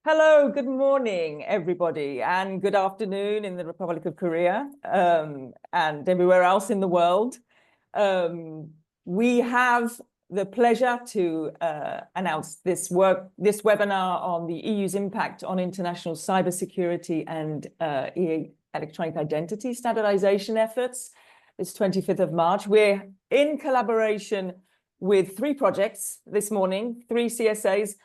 Hello, good morning, everybody, and good afternoon in the Republic of Korea and everywhere else in the world. We have the pleasure to announce this webinar on the EU's impact on international cybersecurity and electronic identity standardization efforts. It's 25th of March. We're in collaboration with 3 projects this morning, 3 CSAs.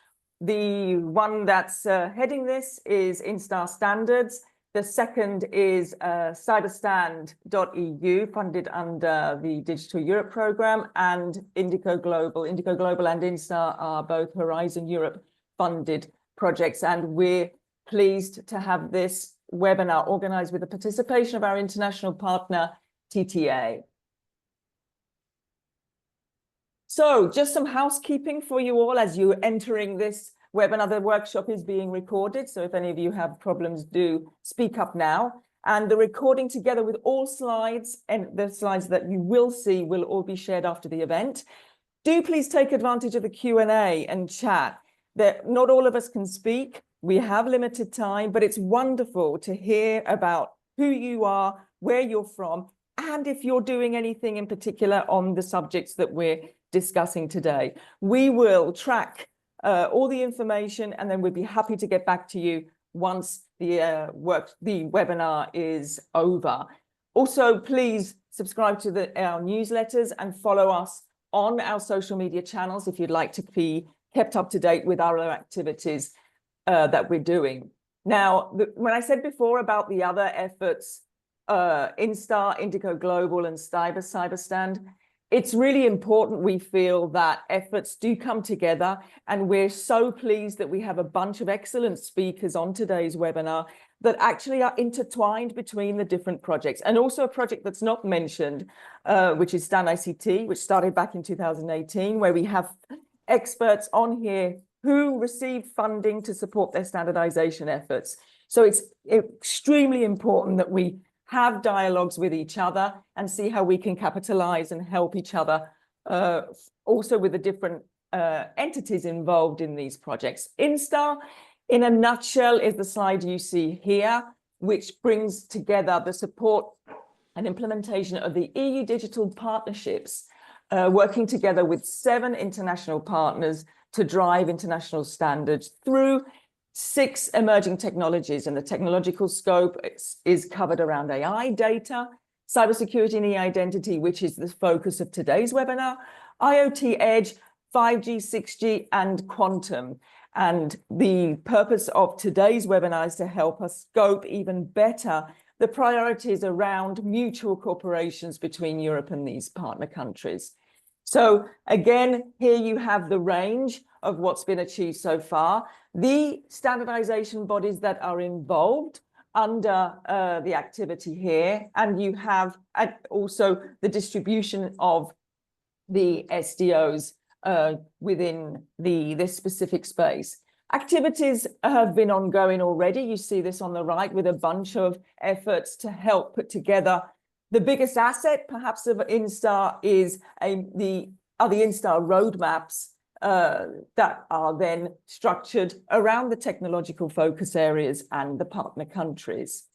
The one that's heading this is INSTAR Standards. The second is CYBERSTAND.eu, funded under the Digital Europe program, and Indico Global. Indico Global and INSTAR are both Horizon Europe funded projects, and we're pleased to have this webinar organized with the participation of our international partner, TTA. So just some housekeeping for you all as you're entering this webinar. The workshop is being recorded, so if any of you have problems, do speak up now. And the recording, together with all slides, and the slides that you will see, will all be shared after the event. Do please take advantage of the Q&A and chat. That not all of us can speak. We have limited time, but it's wonderful to hear about who you are, where you're from, and if you're doing anything in particular on the subjects that we're discussing today. We will track all the information, and then we'd be happy to get back to you once the webinar is over. Also, please subscribe to our newsletters and follow us on our social media channels if you'd like to be kept up to date with our other activities that we're doing. Now, when I said before about the other efforts, INSTAR, Indico Global, and CYBERSTAND, it's really important, we feel, that efforts do come together, and we're so pleased that we have a bunch of excellent speakers on today's webinar that actually are intertwined between the different projects. And also a project that's not mentioned, which is STAN-ICT, which started back in 2018, where we have experts on here who received funding to support their standardization efforts. So it's extremely important that we have dialogues with each other and see how we can capitalize and help each other, also with the different entities involved in these projects. INSTAR, in a nutshell, is the slide you see here, which brings together the support and implementation of the EU digital partnerships, working together with 7 international partners to drive international standards through 6 emerging technologies, and the technological scope is covered around AI, data, cybersecurity and e-identity, which is the focus of today's webinar, IoT edge, 5G, 6G, and quantum. And the purpose of today's webinar is to help us scope even better the priorities around mutual cooperations between Europe and these partner countries. So again, here you have the range of what's been achieved so far. The standardization bodies that are involved under the activity here, and you have also the distribution of the SDOs within this specific space. Activities have been ongoing already. You see this on the right with a bunch of efforts to help put together. The biggest asset, perhaps, of INSTAR is the INSTAR roadmaps that are then structured around the technological focus areas and the partner countries.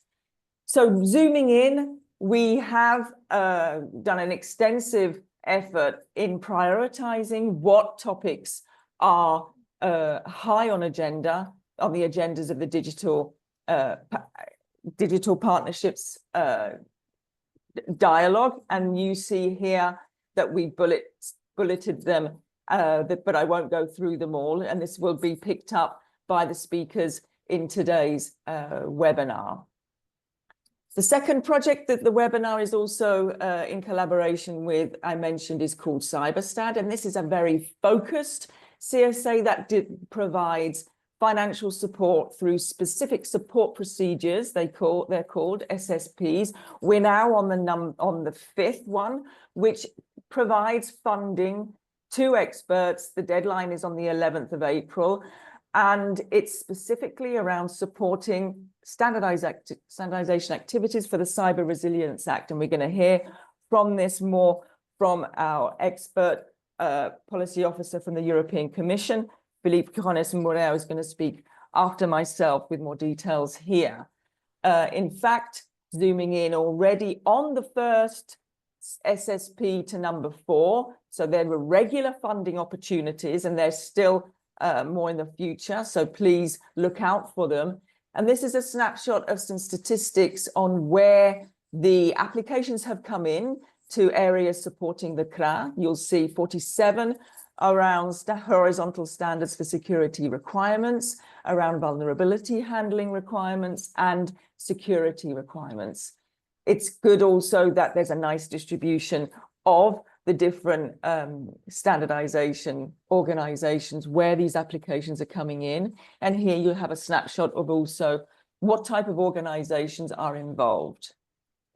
So zooming in, we have done an extensive effort in prioritizing what topics are high on the agendas of the digital partnerships dialogue. And you see here that we bulleted them, but I won't go through them all, and this will be picked up by the speakers in today's webinar. The second project that the webinar is also in collaboration with, I mentioned, is called CYBERSTAND, and this is a very focused CSA that provides financial support through specific support procedures. They're called SSPs. We're now on the 5th one, which provides funding to experts. The deadline is on the 11th of April, and it's specifically around supporting standardization activities for the Cyber Resilience Act. And we're going to hear from this more from our expert policy officer from the European Commission. Philippe Cronès-Moreau is going to speak after myself with more details here. In fact, zooming in already on the first SSP to number 4. So there were regular funding opportunities, and there's still more in the future. So please look out for them. And this is a snapshot of some statistics on where the applications have come in to areas supporting the CRA. You'll see 47 around horizontal standards for security requirements, around vulnerability handling requirements, and security requirements. It's good also that there's a nice distribution of the different standardization organizations where these applications are coming in. And here you have a snapshot of also what type of organizations are involved.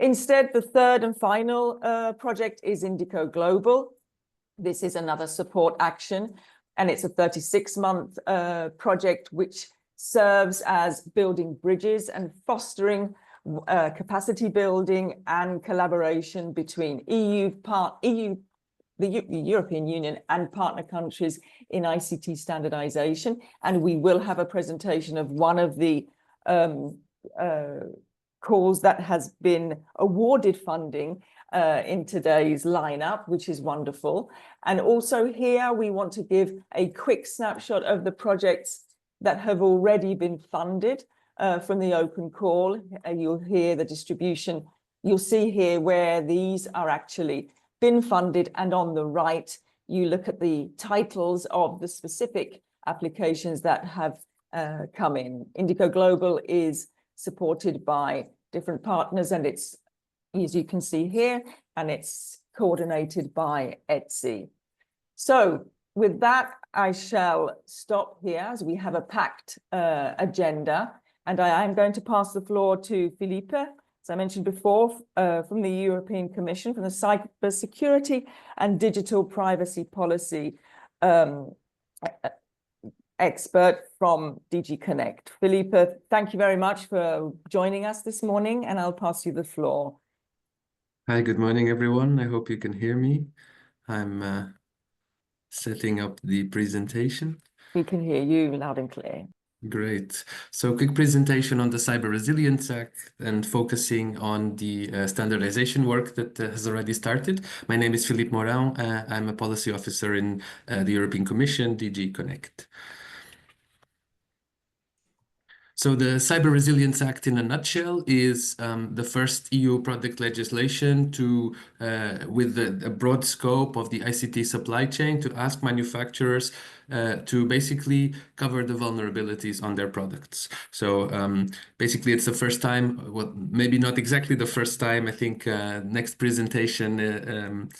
Instead, the third and final project is Indico Global. This is another support action, and it's a 36-month project which serves as building bridges and fostering capacity building and collaboration between the European Union and partner countries in ICT standardization. And we will have a presentation of one of the calls that has been awarded funding in today's lineup, which is wonderful. And also here we want to give a quick snapshot of the projects that have already been funded from the open call. You'll hear the distribution. You'll see here where these are actually been funded, and on the right you look at the titles of the specific applications that have come in. Indico Global is supported by different partners, and it's, as you can see here, and it's coordinated by ETSI. So with that, I shall stop here as we have a packed agenda, and I am going to pass the floor to Felipe, as I mentioned before, from the European Commission, from the Cybersecurity and Digital Privacy Policy expert from DG Connect. Felipe, thank you very much for joining us this morning, and I'll pass you the floor. Hi, good morning, everyone. I hope you can hear me. I'm setting up the presentation. We can hear you loud and clear. Great. So quick presentation on the Cyber Resilience Act and focusing on the standardization work that has already started. My name is Philippe Morin. I'm a policy officer in the European Commission, DG Connect. So the Cyber Resilience Act in a nutshell is the first EU product legislation to, with a broad scope of the ICT supply chain, to ask manufacturers to basically cover the vulnerabilities on their products. So basically it's the first time, well, maybe not exactly the first time, I think next presentation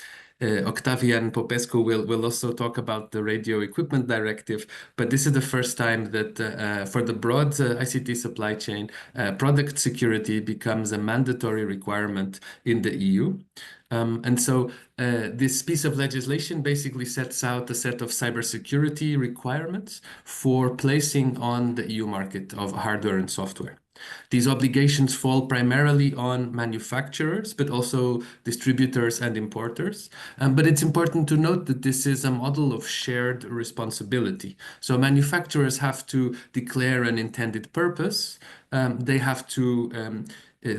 Octavian Popescu will also talk about the Radio Equipment Directive, but this is the first time that for the broad ICT supply chain, product security becomes a mandatory requirement in the EU. And so this piece of legislation basically sets out a set of cybersecurity requirements for placing on the EU market of hardware and software. These obligations fall primarily on manufacturers, but also distributors and importers. But it's important to note that this is a model of shared responsibility. So manufacturers have to declare an intended purpose. They have to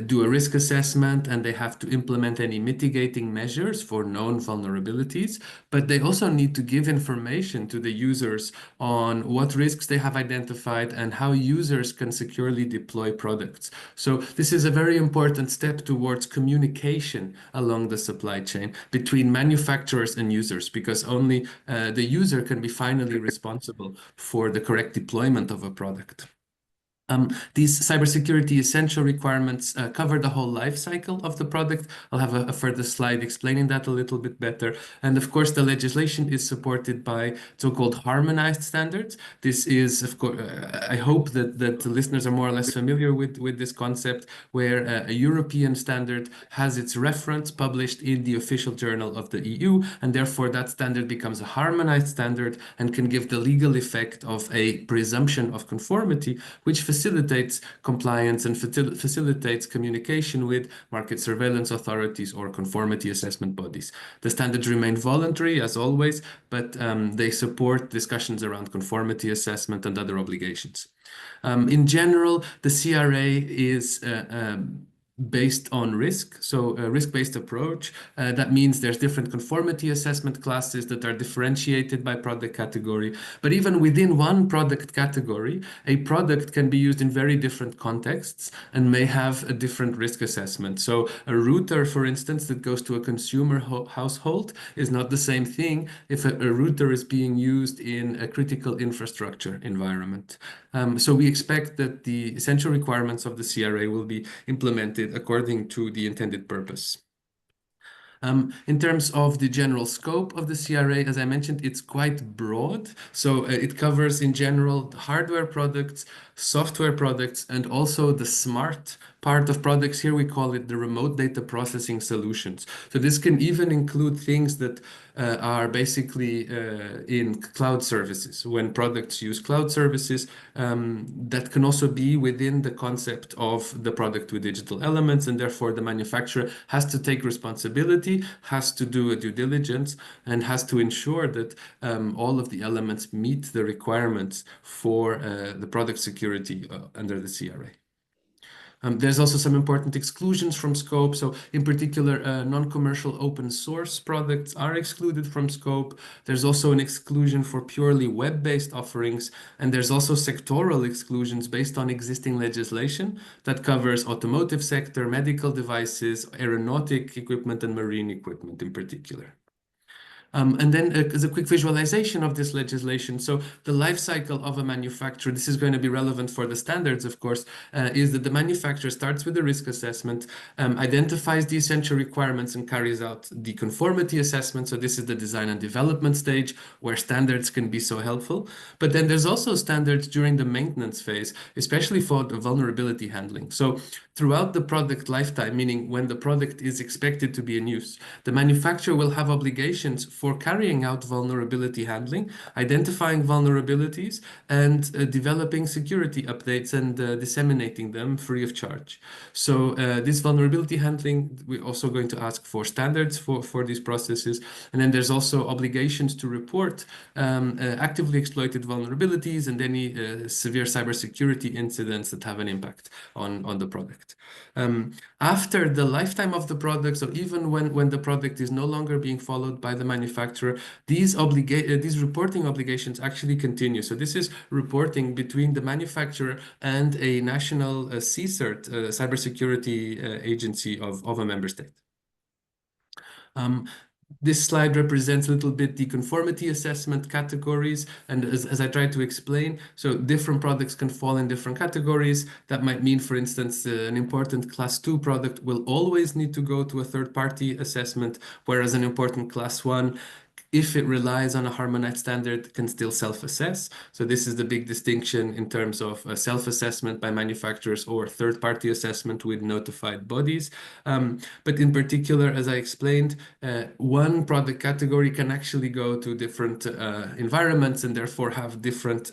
do a risk assessment, and they have to implement any mitigating measures for known vulnerabilities, but they also need to give information to the users on what risks they have identified and how users can securely deploy products. So this is a very important step towards communication along the supply chain between manufacturers and users, because only the user can be finally responsible for the correct deployment of a product. These cybersecurity essential requirements cover the whole life cycle of the product. I'll have a further slide explaining that a little bit better. And of course, the legislation is supported by so-called harmonized standards. This is, of course, I hope that the listeners are more or less familiar with this concept, where a European standard has its reference published in the official journal of the EU, and therefore that standard becomes a harmonized standard and can give the legal effect of a presumption of conformity, which facilitates facilitates compliance and facilitates communication with market surveillance authorities or conformity assessment bodies. The standards remain voluntary, as always, but they support discussions around conformity assessment and other obligations. In general, the CRA is based on risk, so a risk-based approach. That means there's different conformity assessment classes that are differentiated by product category. But even within one product category, a product can be used in very different contexts and may have a different risk assessment. So a router, for instance, that goes to a consumer household is not the same thing if a router is being used in a critical infrastructure environment. So we expect that the essential requirements of the CRA will be implemented according to the intended purpose. In terms of the general scope of the CRA, as I mentioned, it's quite broad. So it covers in general hardware products, software products, and also the smart part of products. Here we call it the remote data processing solutions. So this can even include things that are basically in cloud services. When products use cloud services, that can also be within the concept of the product with digital elements, and therefore the manufacturer has to take responsibility, has to do a due diligence, and has to ensure that all of the elements meet the requirements for the product security under the CRA. There's also some important exclusions from scope. So in particular, non-commercial open source products are excluded from scope. There's also an exclusion for purely web-based offerings. And there's also sectoral exclusions based on existing legislation that covers automotive sector, medical devices, aeronautic equipment, and marine equipment in particular. And then as a quick visualization of this legislation, so the life cycle of a manufacturer, this is going to be relevant for the standards, of course, is that the manufacturer starts with a risk assessment, identifies the essential requirements and carries out the conformity assessment. So this is the design and development stage where standards can be so helpful. But then there's also standards during the maintenance phase, especially for the vulnerability handling. So throughout the product lifetime, meaning when the product is expected to be in use, the manufacturer will have obligations for carrying out vulnerability handling, identifying vulnerabilities, and developing security updates and disseminating them free of charge. So this vulnerability handling, we're also going to ask for standards for these processes. And then there's also obligations to report actively exploited vulnerabilities and any severe cybersecurity incidents that have an impact on the product. After the lifetime of the product, so even when the product is no longer being followed by the manufacturer, these reporting obligations actually continue. So this is reporting between the manufacturer and a national CSIRT, cybersecurity agency of a member state. This slide represents a little bit the conformity assessment categories. And as I tried to explain, so different products can fall in different categories. That might mean, for instance, an important class 2 product will always need to go to a third-party assessment, whereas an important class 1, if it relies on a harmonized standard, can still self-assess. So this is the big distinction in terms of self-assessment by manufacturers or third-party assessment with notified bodies. But in particular, as I explained, one product category can actually go to different environments and therefore have different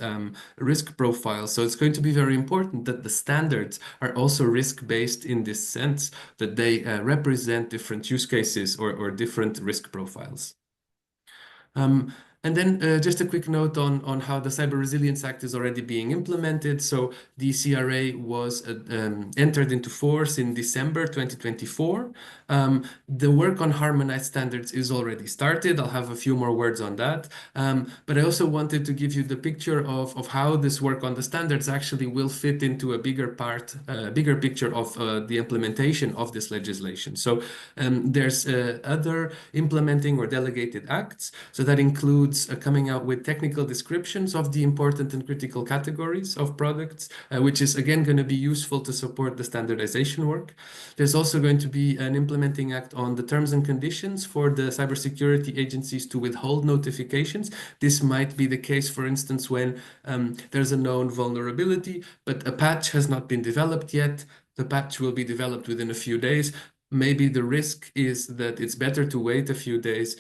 risk profiles. So it's going to be very important that the standards are also risk-based in this sense, that they represent different use cases or different risk profiles. And then just a quick note on how the Cyber Resilience Act is already being implemented. So the CRA was entered into force in December 2024. The work on harmonized standards is already started. I'll have a few more words on that. But I also wanted to give you the picture of how this work on the standards actually will fit into a bigger picture of the implementation of this legislation. So there's other implementing or delegated acts. So that includes coming out with technical descriptions of the important and critical categories of products, which is again going to be useful to support the standardization work. There's also going to be an implementing act on the terms and conditions for the cybersecurity agencies to withhold notifications. This might be the case, for instance, when there's a known vulnerability, but a patch has not been developed yet. The patch will be developed within a few days. maybe the risk is that it's better to wait a few days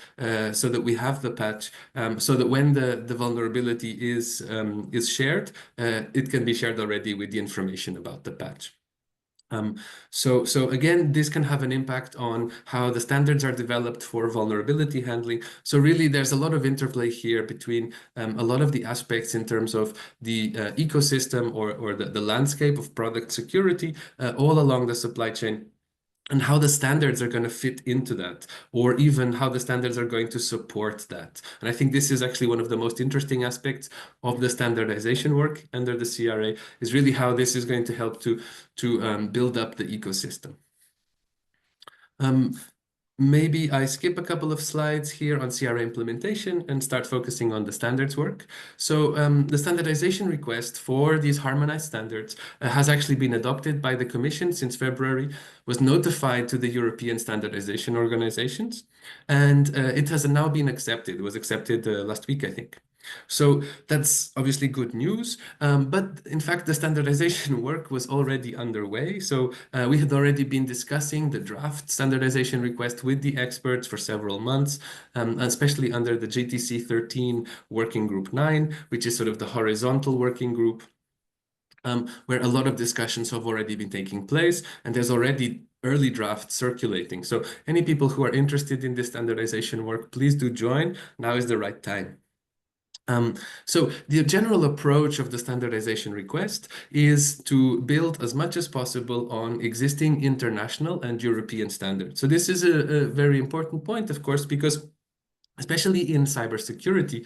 so that we have the patch, so that when the vulnerability is shared, it can be shared already with the information about the patch. So again, this can have an impact on how the standards are developed for vulnerability handling. So really, there's a lot of interplay here between a lot of the aspects in terms of the ecosystem or the landscape of product security all along the supply chain, and how the standards are going to fit into that, or even how the standards are going to support that. And I think this is actually one of the most interesting aspects of the standardization work under the CRA, is really how this is going to help to build up the ecosystem. Maybe I skip a couple of slides here on CRA implementation and start focusing on the standards work. So the standardization request for these harmonized standards has actually been adopted by the Commission since February, was notified to the European standardization organizations, and it has now been accepted. It was accepted last week, I think. So that's obviously good news, but in fact the standardization work was already underway. So we had already been discussing the draft standardization request with the experts for several months, especially under the GTC 13 Working Group 9, which is sort of the horizontal working group, where a lot of discussions have already been taking place, and there's already early drafts circulating. So any people who are interested in this standardization work, please do join. Now is the right time. So the general approach of the standardization request is to build as much as possible on existing international and European standards. So this is a very important point, of course, because especially in cybersecurity,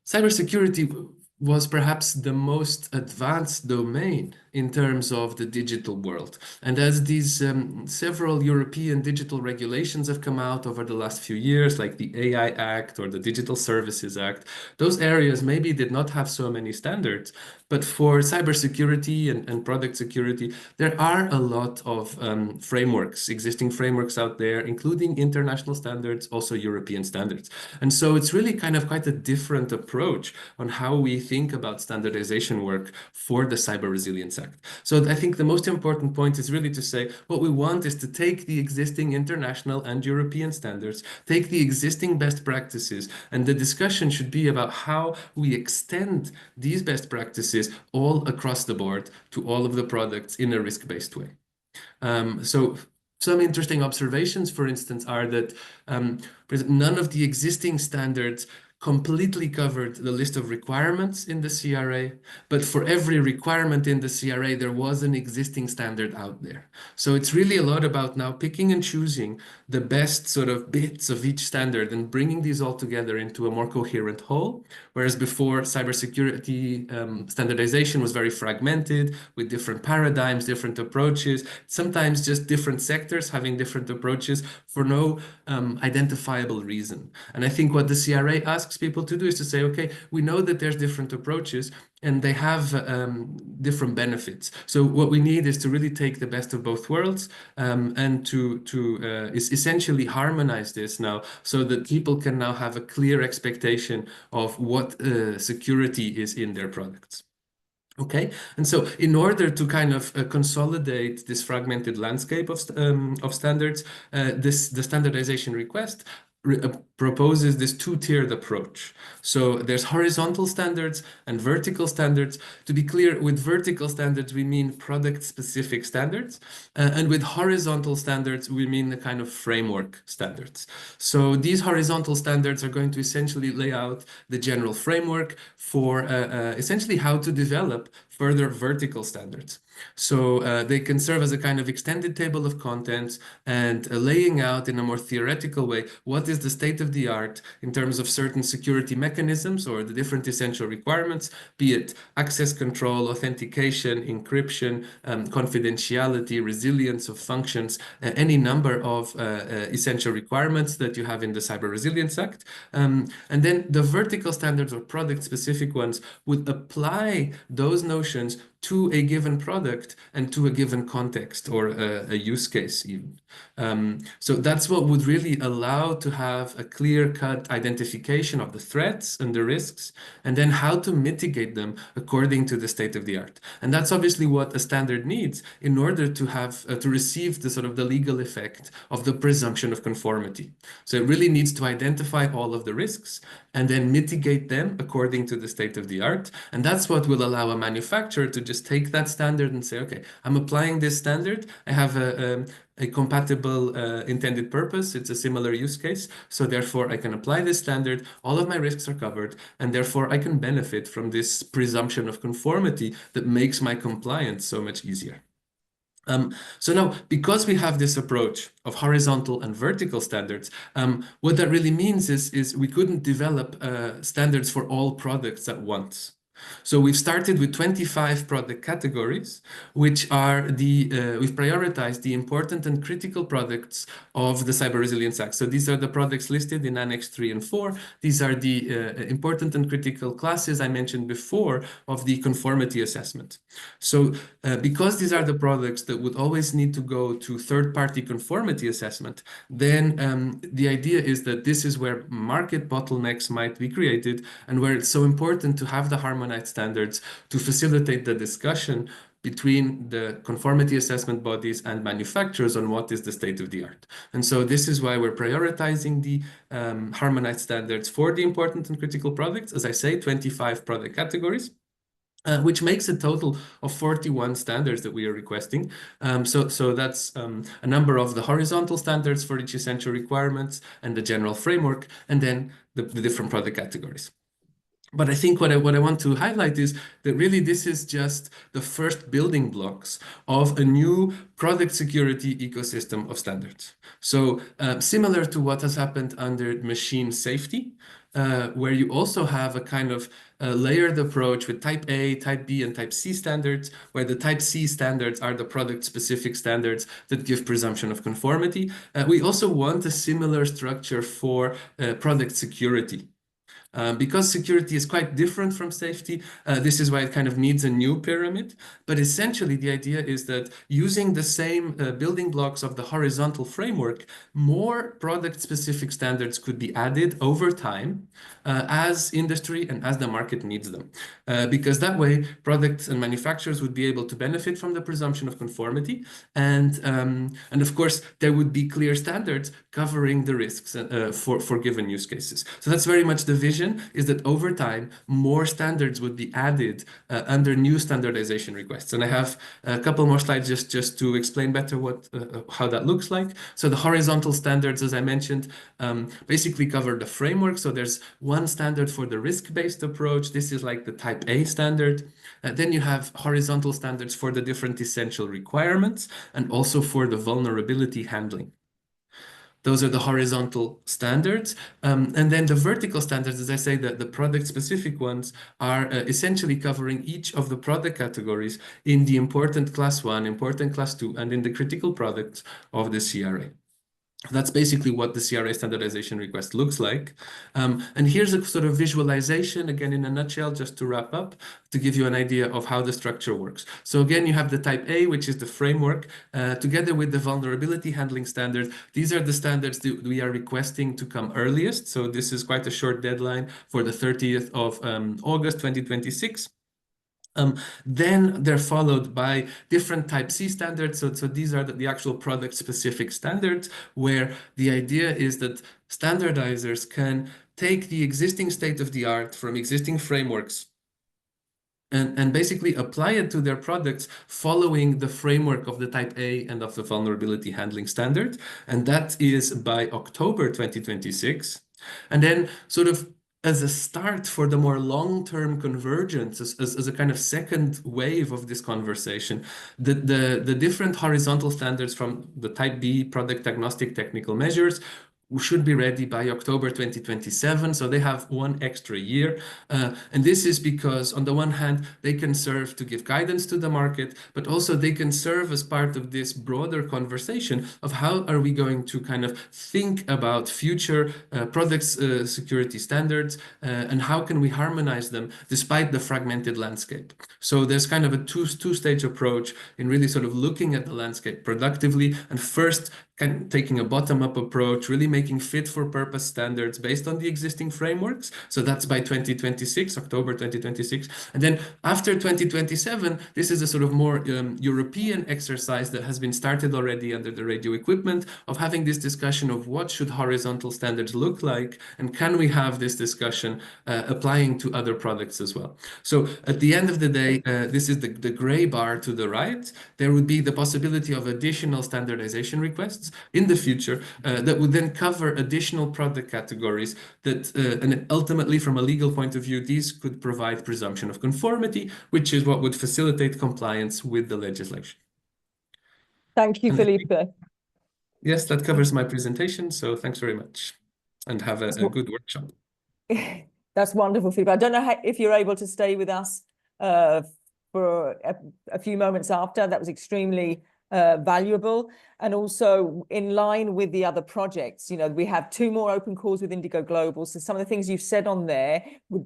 cybersecurity was perhaps the most advanced domain in terms of the digital world. And as these several European digital regulations have come out over the last few years, like the AI Act or the Digital Services Act, those areas maybe did not have so many standards. But for cybersecurity and product security, there are a lot of frameworks, existing frameworks out there, including international standards, also European standards. And so it's really kind of quite a different approach on how we think about standardization work for the Cyber Resilience Act. So I think the most important point is really to say what we want is to take the existing international and European standards, take the existing best practices, and the discussion should be about how we extend these best practices all across the board to all of the products in a risk-based way. So some interesting observations, for instance, are that none of the existing standards completely covered the list of requirements in the CRA, but for every requirement in the CRA, there was an existing standard out there. So it's really a lot about now picking and choosing the best sort of bits of each standard and bringing these all together into a more coherent whole, whereas before cybersecurity standardization was very fragmented with different paradigms, different approaches, sometimes just different sectors having different approaches for no identifiable reason. And I think what the CRA asks people to do is to say, okay, we know that there's different approaches and they have different benefits. So what we need is to really take the best of both worlds and to essentially harmonize this now so that people can now have a clear expectation of what security is in their products. Okay, and so in order to kind of consolidate this fragmented landscape of standards, the standardization request proposes this two-tiered approach. So there's horizontal standards and vertical standards. To be clear, with vertical standards, we mean product-specific standards. And with horizontal standards, we mean the kind of framework standards. So these horizontal standards are going to essentially lay out the general framework for essentially how to develop further vertical standards. So they can serve as a kind of extended table of contents and laying out in a more theoretical way what is the state of the art in terms of certain security mechanisms or the different essential requirements, be it access control, authentication, encryption, confidentiality, resilience of functions, any number of essential requirements that you have in the Cyber Resilience Act. And then the vertical standards or product-specific ones would apply those notions to a given product and to a given context or a use case even. So that's what would really allow to have a clear-cut identification of the threats and the risks, and then how to mitigate them according to the state of the art. And that's obviously what a standard needs in order to have to receive the sort of the legal effect of the presumption of conformity. So it really needs to identify all of the risks and then mitigate them according to the state of the art. And that's what will allow a manufacturer to just take that standard and say, okay, I'm applying this standard. I have a compatible intended purpose. It's a similar use case. So therefore, I can apply this standard. All of my risks are covered. And therefore, I can benefit from this presumption of conformity that makes my compliance so much easier. So now, because we have this approach of horizontal and vertical standards, what that really means is we couldn't develop standards for all products at once. So we've started with 25 product categories, which are we've prioritized the important and critical products of the Cyber Resilience Act. So these are the products listed in Annex 3 and 4. These are the important and critical classes I mentioned before of the conformity assessment. So because these are the products that would always need to go to third-party conformity assessment, then the idea is that this is where market bottlenecks might be created and where it's so important to have the harmonized standards to facilitate the discussion between the conformity assessment bodies and manufacturers on what is the state of the art. And so this is why we're prioritizing the harmonized standards for the important and critical products, as I say, 25 product categories. Which makes a total of 41 standards that we are requesting. So that's a number of the horizontal standards for each essential requirements and the general framework, and then the different product categories. But I think what I want to highlight is that really this is just the first building blocks of a new product security ecosystem of standards. So similar to what has happened under machine safety, where you also have a kind of layered approach with Type A, Type B, and Type C standards, where the Type C standards are the product-specific standards that give presumption of conformity. We also want a similar structure for product security. Because security is quite different from safety, this is why it kind of needs a new pyramid. But essentially, the idea is that using the same building blocks of the horizontal framework, more product-specific standards could be added over time as industry and as the market needs them. Because that way, products and manufacturers would be able to benefit from the presumption of conformity. And of course, there would be clear standards covering the risks for given use cases. So that's very much the vision, is that over time, more standards would be added under new standardization requests. And I have a couple more slides just to explain better how that looks like. So the horizontal standards, as I mentioned, basically cover the framework. So there's one standard for the risk-based approach. This is like the Type A standard. Then you have horizontal standards for the different essential requirements and also for the vulnerability handling. Those are the horizontal standards. And then the vertical standards, as I say, the product-specific ones are essentially covering each of the product categories in the important class 1, important class 2, and in the critical products of the CRA. That's basically what the CRA standardization request looks like. And here's a sort of visualization, again, in a nutshell, just to wrap up, to give you an idea of how the structure works. So again, you have the Type A, which is the framework, together with the vulnerability handling standard. These are the standards that we are requesting to come earliest. So this is quite a short deadline for the 30th of August 2026. Then they're followed by different Type C standards. So these are the actual product-specific standards, where the idea is that standardizers can take the existing state of the art from existing frameworks and basically apply it to their products following the framework of the Type A and of the vulnerability handling standard. And that is by October 2026. And then sort of as a start for the more long-term convergence, as a kind of second wave of this conversation, the different horizontal standards from the Type B product agnostic technical measures should be ready by October 2027. So they have one extra year. And this is because on the one hand, they can serve to give guidance to the market, but also they can serve as part of this broader conversation of how are we going to kind of think about future products security standards and how can we harmonize them despite the fragmented landscape. So there's kind of a two-stage approach in really sort of looking at the landscape productively and first and taking a bottom-up approach, really making fit-for-purpose standards based on the existing frameworks. So that's by 2026, October 2026. And then after 2027, this is a sort of more European exercise that has been started already under the radio equipment of having this discussion of what should horizontal standards look like, and can we have this discussion applying to other products as well. So at the end of the day, this is the gray bar to the right. There would be the possibility of additional standardization requests in the future that would then cover additional product categories that, and ultimately from a legal point of view, these could provide presumption of conformity, which is what would facilitate compliance with the legislation. Thank you, Felipe. Yes, that covers my presentation. So thanks very much and have a good workshop. That's wonderful, Felipe. I don't know if you're able to stay with us for a few moments after. That was extremely valuable, and also in line with the other projects. You know, we have 2 more open calls with Indico Global, so some of the things you've said on there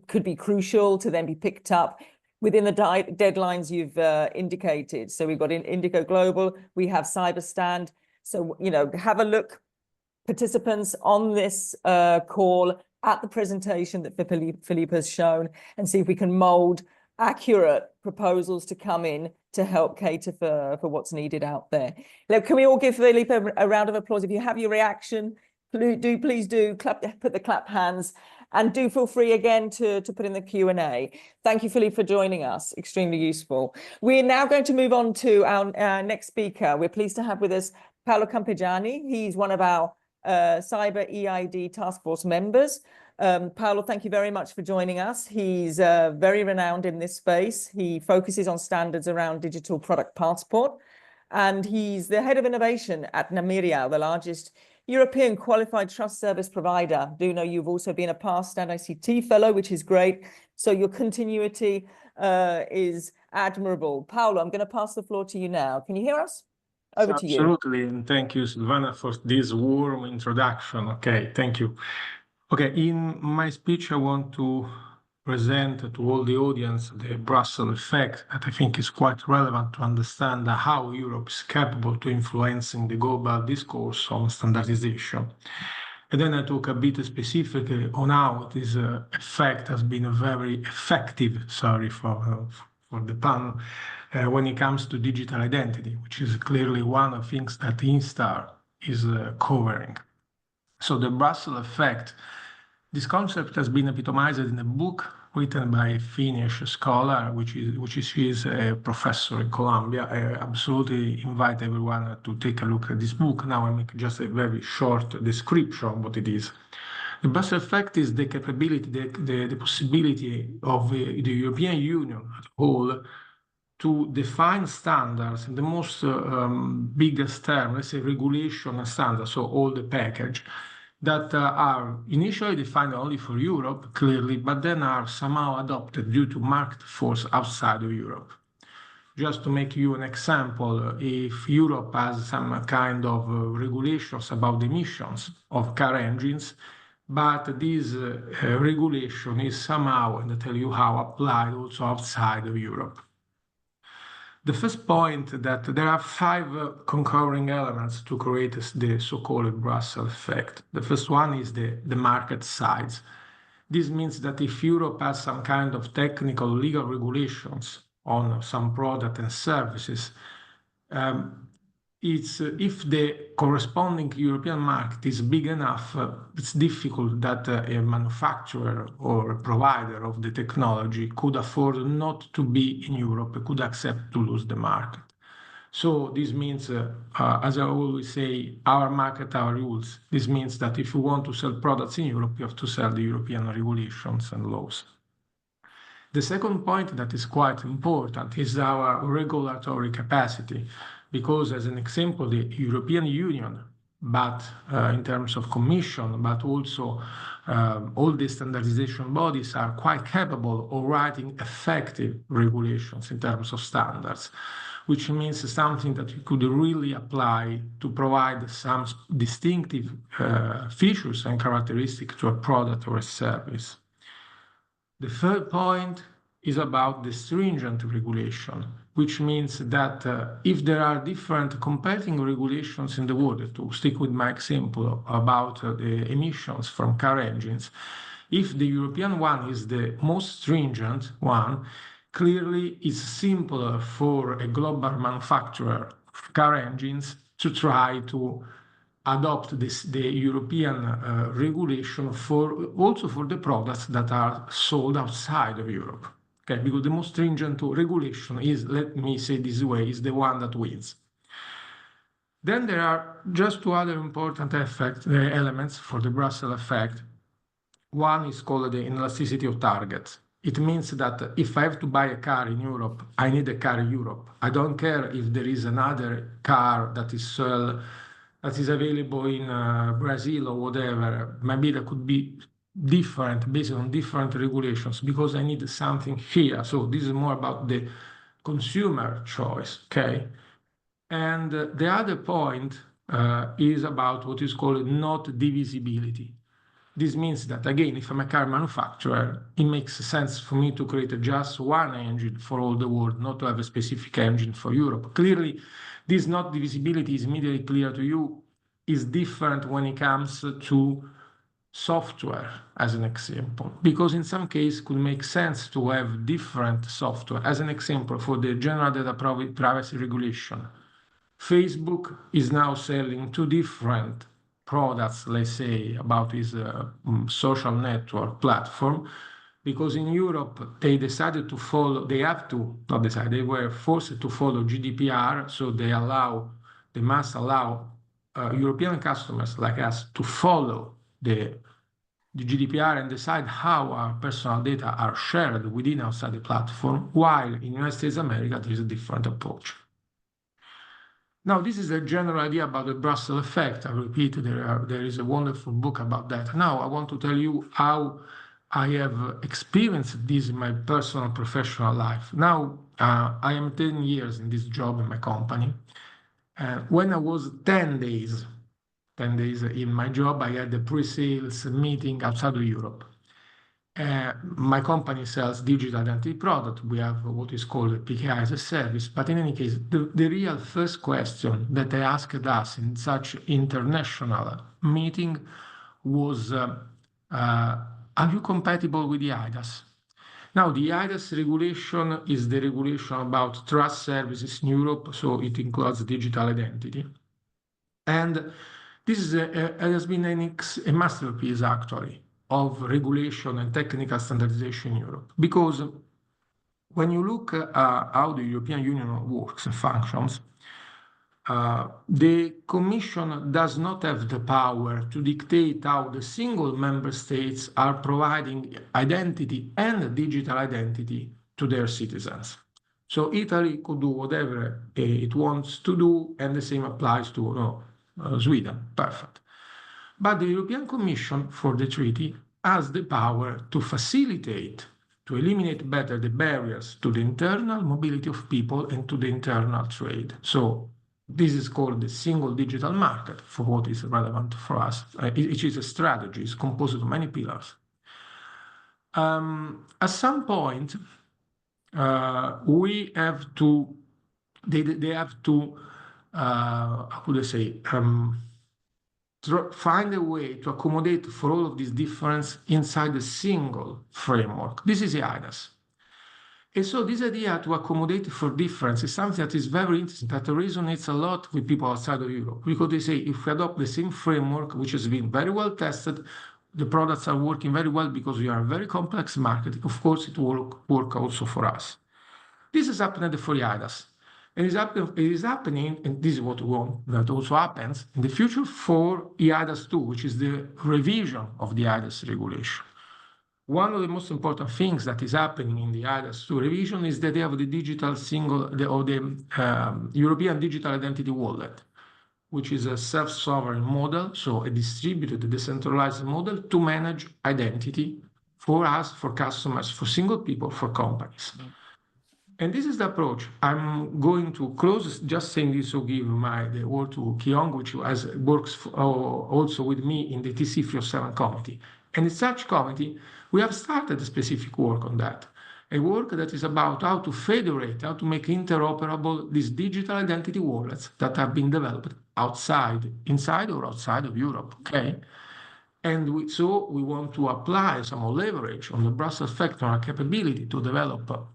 could be crucial to then be picked up within the deadlines you've indicated. So we've got Indico Global, we have CYBERSTAND. So, you know, have a look, participants, on this call at the presentation that Felipe has shown, and see if we can mold accurate proposals to come in to help cater for what's needed out there. Now, can we all give Felipe a round of applause? If you have your reaction, please do put the clap hands, and do feel free again to put in the Q&A. Thank you, Felipe, for joining us. Extremely useful. We're now going to move on to our next speaker. We're pleased to have with us Paolo Campegiani. He's one of our Cyber EID Task Force members. Paolo, thank you very much for joining us. He's very renowned in this space. He focuses on standards around digital product passport, and he's the head of innovation at Namiria, the largest European qualified trust service provider. I do know you've also been a past NICT fellow, which is great. So your continuity is admirable. Paolo, I'm going to pass the floor to you now. Can you hear us? Over to you. Absolutely, and thank you, Silvana, for this warm introduction. Okay, thank you. Okay, in my speech, I want to present to all the audience the Brussels effect that I think is quite relevant to understand how Europe is capable to influencing the global discourse on standardization. And then I talk a bit specifically on how this effect has been very effective, sorry for the pun, when it comes to digital identity, which is clearly one of the things that INSTAR is covering. So the Brussels effect, this concept has been epitomized in a book written by a Finnish scholar, which is a professor in Columbia. I absolutely invite everyone to take a look at this book. Now I make just a very short description of what it is. The Brussels effect is the capability, the possibility of the European Union as a whole to define standards in the most biggest term, let's say regulation and standards, so all the package, that are initially defined only for Europe, clearly, but then are somehow adopted due to market force outside of Europe. Just to make you an example, if Europe has some kind of regulations about the emissions of car engines, but this regulation is somehow, and I tell you how, applied also outside of Europe. The first point that there are 5 concurring elements to create the so-called Brussels effect. The first one is the market size. This means that if Europe has some kind of technical legal regulations on some product and services, if the corresponding European market is big enough, it's difficult that a manufacturer or a provider of the technology could afford not to be in Europe, could accept to lose the market. So this means, as I always say, our market, our rules. This means that if you want to sell products in Europe, you have to sell the European regulations and laws. The second point that is quite important is our regulatory capacity, because as an example, the European Union, but in terms of Commission, but also all the standardization bodies are quite capable of writing effective regulations in terms of standards, which means something that we could really apply to provide some distinctive features and characteristics to a product or a service. The third point is about the stringent regulation, which means that if there are different competing regulations in the world, to stick with my example about the emissions from car engines, if the European one is the most stringent one, clearly it's simpler for a global manufacturer of car engines to try to adopt the European regulation also for the products that are sold outside of Europe. Okay, because the most stringent regulation is, let me say this way, is the one that wins. Then there are just two other important elements for the Brussels effect. One is called the inelasticity of targets. It means that if I have to buy a car in Europe, I need a car in Europe. I don't care if there is another car that is available in Brazil or whatever. Maybe that could be different based on different regulations because I need something here. So this is more about the consumer choice, okay? And the other point is about what is called not divisibility. This means that, again, if I'm a car manufacturer, it makes sense for me to create just one engine for all the world, not to have a specific engine for Europe. Clearly, this not divisibility is immediately clear to you, is different when it comes to software, as an example, because in some cases it could make sense to have different software. As an example, for the general data privacy regulation, Facebook is now selling two different products, let's say, about his social network platform, because in Europe they decided to follow, they were forced to follow GDPR, so they must allow European customers like us to follow the GDPR and decide how our personal data are shared within outside the platform, while in United States of America there is a different approach. Now, this is a general idea about the Brussels effect. I repeat, there is a wonderful book about that. Now, I want to tell you how I have experienced this in my personal professional life. Now, I am 10 years in this job in my company. When I was 10 days in my job, I had a pre-sales meeting outside of Europe. My company sells digital identity product. We have what is called a PKI as a service. But in any case, the real first question that they asked us in such international meeting was, are you compatible with the IDAS? Now, the IDAS regulation is the regulation about trust services in Europe, so it includes digital identity. And this has been a masterpiece, actually, of regulation and technical standardization in Europe. Because when you look at how the European Union works and functions, the Commission does not have the power to dictate how the single member states are providing identity and digital identity to their citizens. So Italy could do whatever it wants to do, and the same applies to Sweden. Perfect. But the European Commission for the treaty has the power to facilitate, to eliminate better the barriers to the internal mobility of people and to the internal trade. So this is called the single digital market for what is relevant for us. It is a strategy, it's composed of many pillars. At some point, we have to, they have to, how could I say, find a way to accommodate for all of these differences inside a single framework. This is the IDAS. And so this idea to accommodate for difference is something that is very interesting, that resonates a lot with people outside of Europe, because they say if we adopt the same framework, which has been very well tested, the products are working very well because we are a very complex market, of course it will work also for us. This is happening for the IDAS. And it is happening, and this is what we want that also happens in the future for IDAS 2, which is the revision of the IDAS regulation. One of the most important things that is happening in the IDAS 2 revision is that they have the digital European Digital Identity Wallet, which is a self-sovereign model, so a distributed, decentralized model to manage identity for us, for customers, for single people, for companies. And this is the approach. I'm going to close just saying this to give the word to Kyong, which works also with me in the TC307 committee. And in such committee, we have started specific work on that. a work that is about how to federate, how to make interoperable these digital identity wallets that have been developed inside or outside of Europe, okay? And so we want to apply some leverage on the Brussels effect on our capability to develop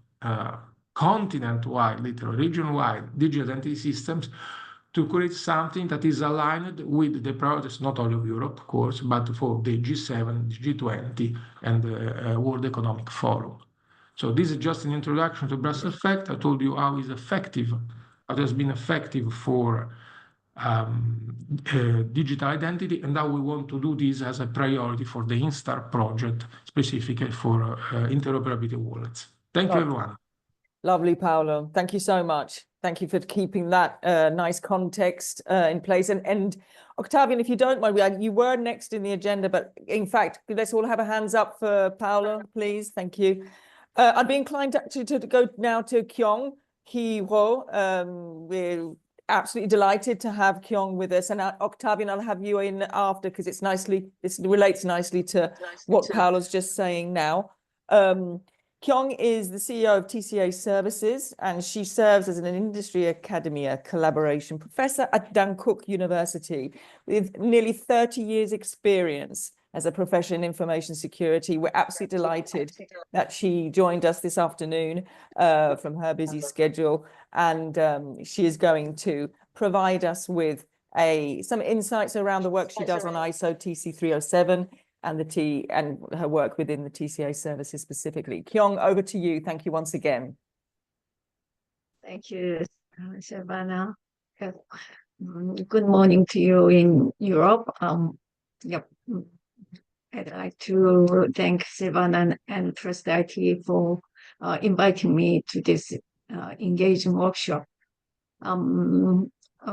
continent-wide, literally region-wide digital identity systems to create something that is aligned with the priorities not only of Europe, of course, but for the G7, G20, and the World Economic Forum. So this is just an introduction to Brussels effect. I told you how it has been effective for digital identity, and how we want to do this as a priority for the INSTAR project, specifically for interoperability wallets. Thank you, everyone. Lovely, Paolo. Thank you so much. Thank you for keeping that nice context in place. And Octavian, if you don't mind, you were next in the agenda, but in fact, let's all have a hands up for Paolo, please. Thank you. I'd be inclined to go now to Kyung Hee Ho. We're absolutely delighted to have Kyung with us. And Octavian, I'll have you in after because this relates nicely to what Paolo's just saying now. Kyung is the CEO of TCA Services, and she serves as an industry academia collaboration professor at Dankook University with nearly 30 years experience as a professor in information security. We're absolutely delighted that she joined us this afternoon from her busy schedule, and she is going to provide us with some insights around the work she does on ISO TC 307 and her work within the TCA services specifically. Kyung, over to you. Thank you once again. Thank you, Silvana. Good morning to you in Europe. Yep. I'd like to thank Silvana and Trust IT for inviting me to this engaging workshop.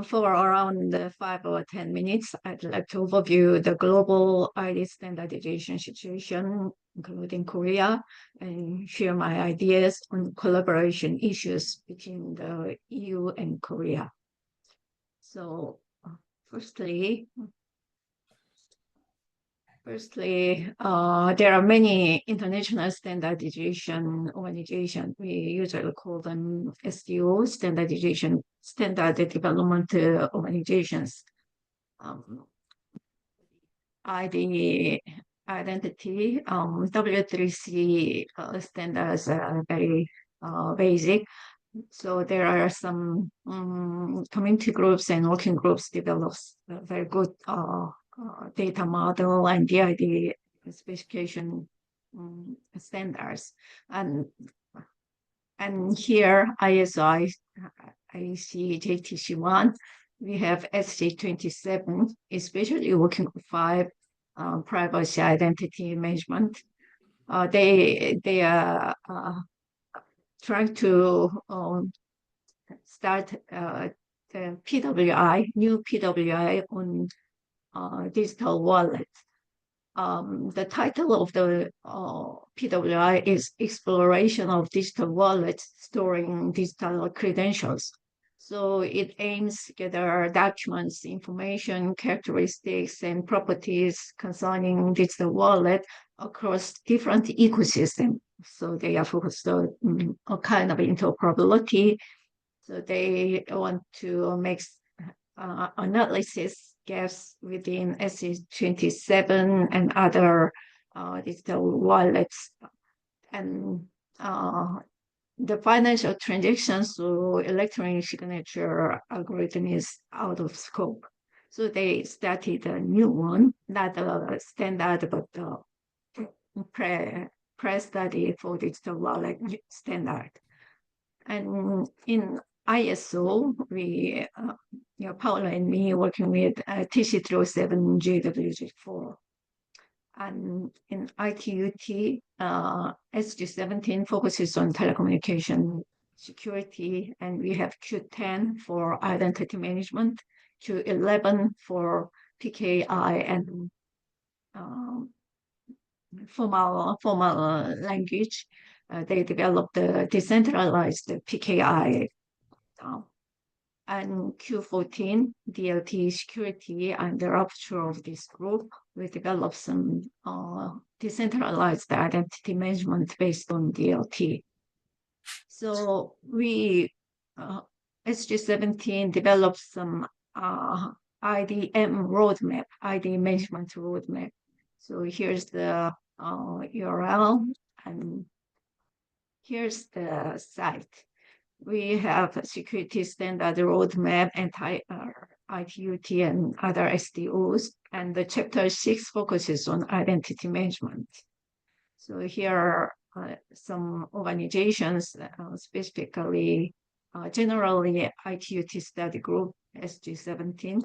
For around 5 or 10 minutes, I'd like to overview the global ID standardization situation, including Korea, and share my ideas on collaboration issues between the EU and Korea. So, firstly, there are many international standardization organizations. We usually call them SDO, standard development organizations. Identity, W3C standards are very basic. So there are some community groups and working groups develops very good data model and DID specification standards. And here ISO IEC JTC1, we have SC27, especially working with 5 privacy identity management. They are trying to start the new PWI on digital wallet. The title of the PWI is Exploration of Digital Wallets Storing Digital Credentials. So it aims to gather documents, information, characteristics, and properties concerning digital wallet across different ecosystems. So they are focused on a kind of interoperability. So they want to make analysis gaps within SC27 and other digital wallets. And the financial transactions through electronic signature algorithm is out of scope. So they started a new one, not a standard, but pre-study for digital wallet standard. And in ISO, we, Paolo and me working with TC 307 JWG4. And in ITUT, SG17 focuses on telecommunication security, and we have Q10 for identity management, Q11 for PKI and formal language. They developed the decentralized PKI. And Q14, DLT security, and the rupture of this group, we developed some decentralized identity management based on DLT. So we, SG17 developed some IDM roadmap, ID management roadmap. So here's the URL, and here's the site. We have a security standard roadmap, ITUT and other SDOs, and the chapter 6 focuses on identity management. So here are some organizations, specifically, generally ITUT study group, SG17.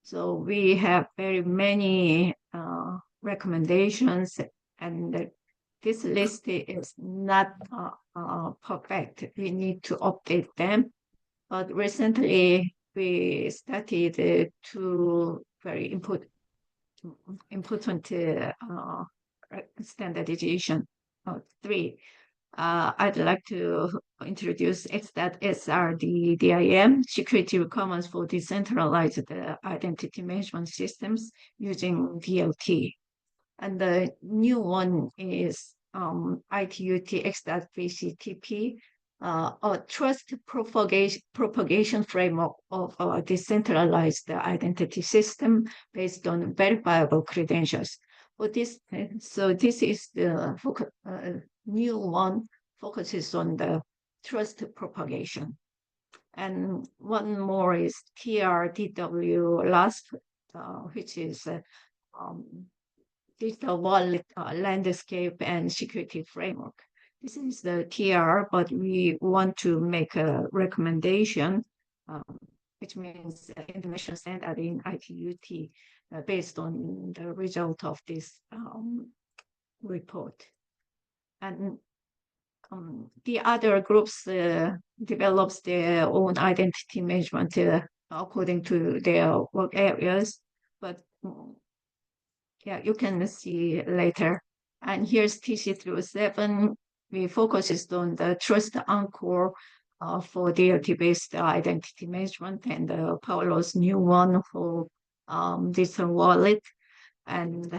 So we have very many recommendations, and this list is not perfect. We need to update them. But recently, we started two very important standardization, three. I'd like to introduce XSRD-DIM, security requirements for decentralized identity management systems using DLT. And the new one is ITUT X.VCTP, a trust propagation framework of a decentralized identity system based on verifiable credentials. So this is the new one, focuses on the trust propagation. And one more is TRDW LASP, which is digital wallet landscape and security framework. This is the TR, but we want to make a recommendation, which means international standard in ITUT, based on the result of this report. And the other groups develops their own identity management according to their work areas, but yeah, you can see later. And here's TC307. We focused on the Trust Anchor for DLT-based identity management, and Paolo's new one for digital wallet. And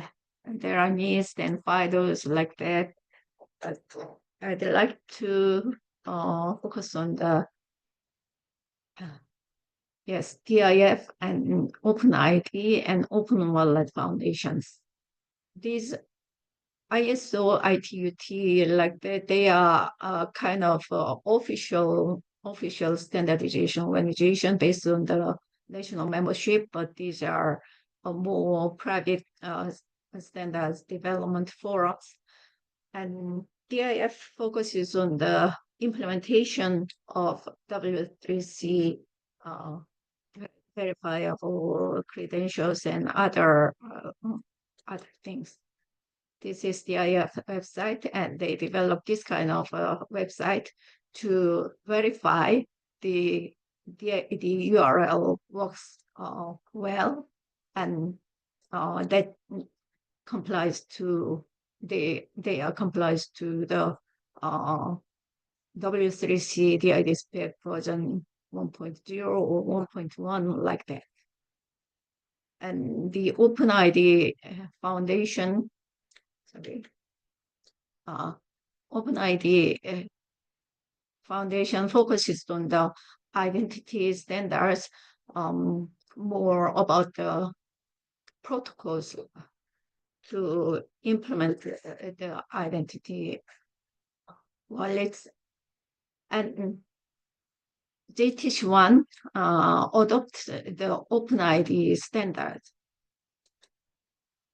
there are NIST and FIDOs like that. But I'd like to focus on the DIF and OpenID and Open Wallet foundations. These ISO, ITUT, like that, they are kind of official standardization organization based on the national membership, but these are more private standards development forums. And DIF focuses on the implementation of W3C verifiable credentials and other things. This is the DIF website, and they developed this kind of website to verify the URL works well, and that complies to the W3C DID spec version 1.0 or 1.1, like that. And the OpenID Foundation, OpenID Foundation focuses on the identity standards, more about the protocols to implement the identity wallets. And JTISH1 adopts the OpenID standard.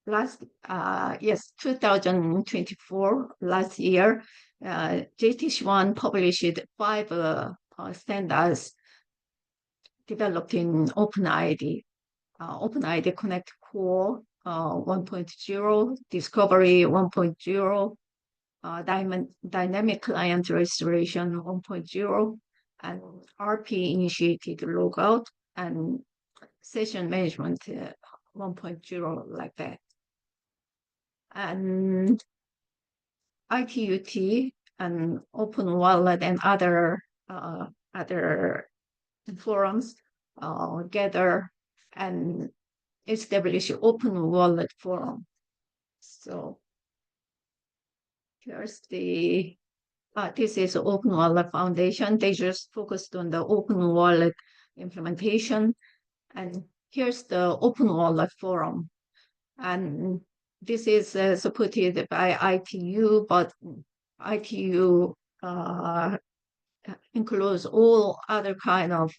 2024, last year, JTISH1 published 5 standards developed in OpenID. OpenID Connect Core 1.0, Discovery 1.0, Dynamic Client Restoration 1.0, and RP-initiated logout, and Session Management 1.0, like that. And ITUT and Open Wallet and other forums gather and establish Open Wallet Forum. So here's the this is Open Wallet Foundation. They just focused on the Open Wallet implementation. And here's the Open Wallet Forum. And this is supported by ITU, but ITU includes all other kind of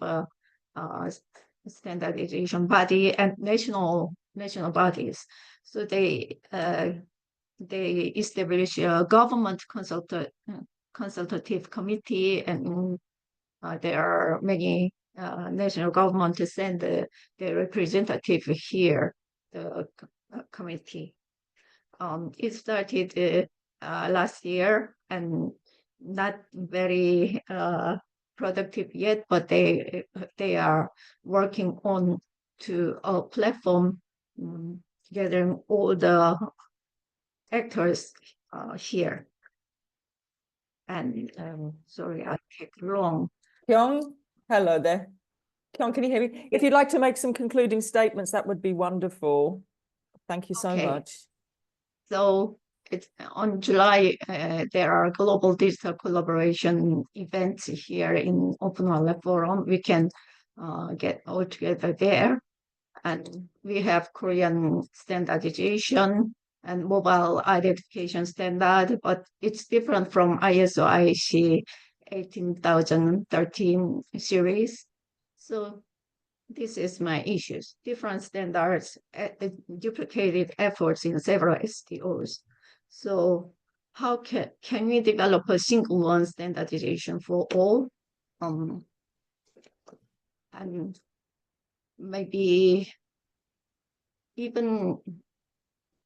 standardization body and national bodies. So they establish a government consultative committee, and there are many national government to send the representative here, the committee. It started last year and not very productive yet, but they are working on to a platform gathering all the actors here. And sorry, I take long. Kyung, hello there. Kyung, can you hear me? If you'd like to make some concluding statements, that would be wonderful. Thank you so much. So it's on July, there are global digital collaboration events here in Open Wallet Forum. We can get all together there. And we have Korean standardization and mobile identification standard, but it's different from ISO IEC 18013 series. So this is my issues. Different standards, duplicated efforts in several STOs. So how can we develop a single one standardization for all? And maybe even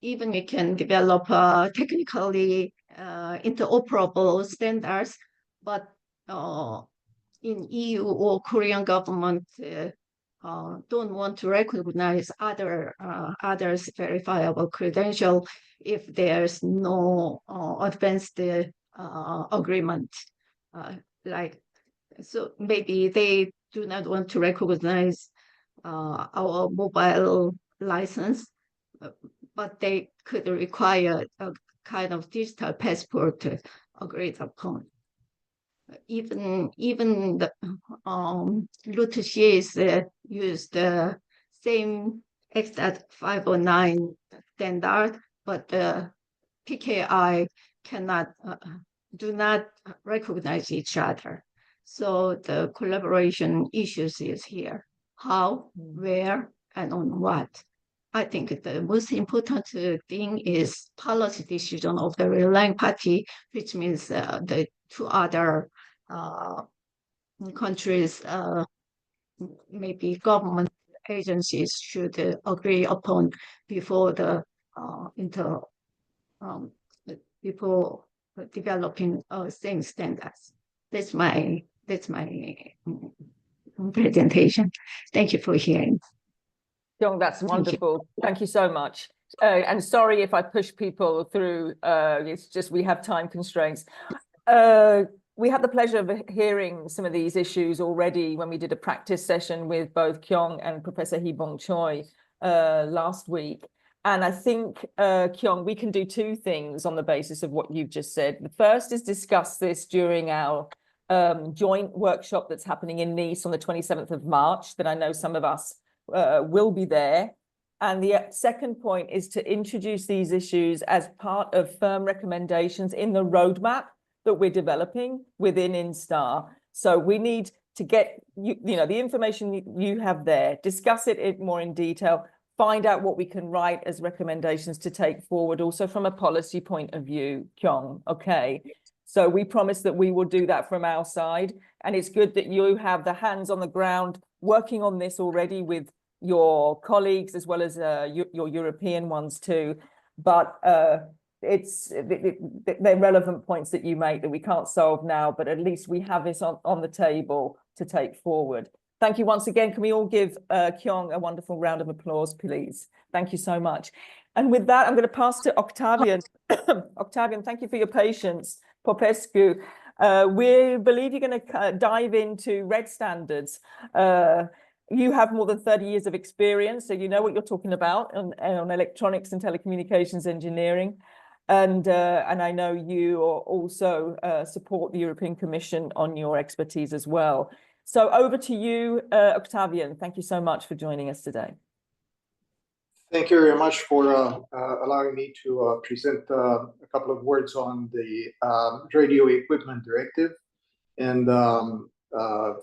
we can develop technically interoperable standards, but in EU or Korean government don't want to recognize others verifiable credential if there's no advanced agreement. So maybe they do not want to recognize our mobile license, but they could require a kind of digital passport agreed upon. Even the Lutecies use the same XAT 509 standard, but the PKI do not recognize each other. So the collaboration issues is here. How, where, and on what? I think the most important thing is policy decision of the relying party, which means the two other countries, maybe government agencies should agree upon before the before developing same standards. That's my presentation. Thank you for hearing. Kyung, that's wonderful. Thank you so much. And sorry if I push people through. It's just we have time constraints. We had the pleasure of hearing some of these issues already when we did a practice session with both Kyung and Professor Hee-Bong Choi last week. And I think, Kyung, we can do two things on the basis of what you've just said. The first is discuss this during our joint workshop that's happening in Nice on the 27th of March, that I know some of us will be there. And the second point is to introduce these issues as part of firm recommendations in the roadmap that we're developing within INSTAR. So we need to get the information you have there, discuss it more in detail, find out what we can write as recommendations to take forward also from a policy point of view, Kyung. Okay. So we promise that we will do that from our side. And it's good that you have the hands on the ground working on this already with your colleagues as well as your European ones too. But they're relevant points that you make that we can't solve now, but at least we have this on the table to take forward. Thank you once again. Can we all give Kyung a wonderful round of applause, please? Thank you so much. And with that, I'm going to pass to Octavian. Octavian, thank you for your patience. Popescu, we believe you're going to dive into red standards. You have more than 30 years of experience, so you know what you're talking about on electronics and telecommunications engineering. And I know you also support the European Commission on your expertise as well. So over to you, Octavian. Thank you so much for joining us today. Thank you very much for allowing me to present a couple of words on the Radio Equipment Directive. And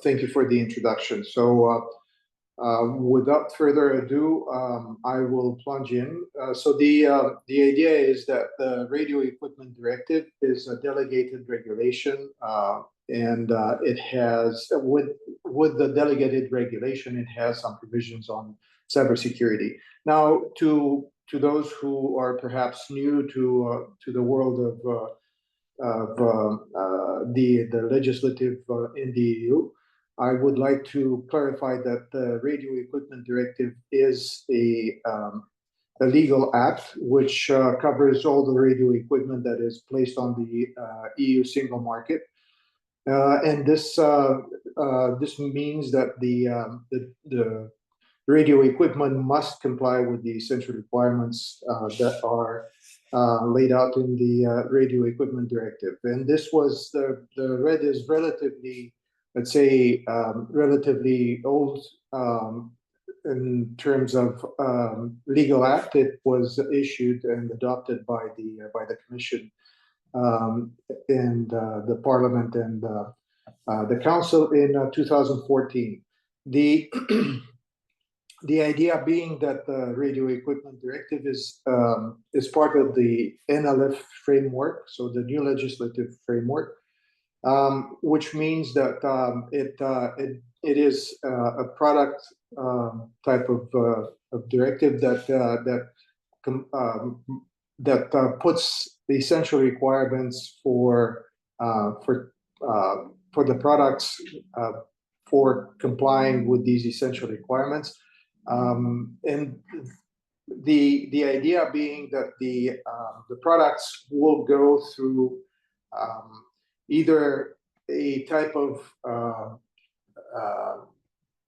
thank you for the introduction. So without further ado, I will plunge in. So the idea is that the Radio Equipment Directive is a delegated regulation, and it has, with the delegated regulation, it has some provisions on cybersecurity. Now, to those who are perhaps new to the world of the legislative in the EU, I would like to clarify that the Radio Equipment Directive is a legal act which covers all the radio equipment that is placed on the EU single market, and this means that the radio equipment must comply with the essential requirements that are laid out in the Radio Equipment Directive. And this was the RED is relatively, let's say, relatively old in terms of legal act. It was issued and adopted by the Commission and the Parliament and the Council in 2014. The idea being that the Radio Equipment Directive is part of the NLF framework, so the new legislative framework, which means that it is a product type of directive that puts the essential requirements for the products for complying with these essential requirements. And the idea being that the products will go through either a type of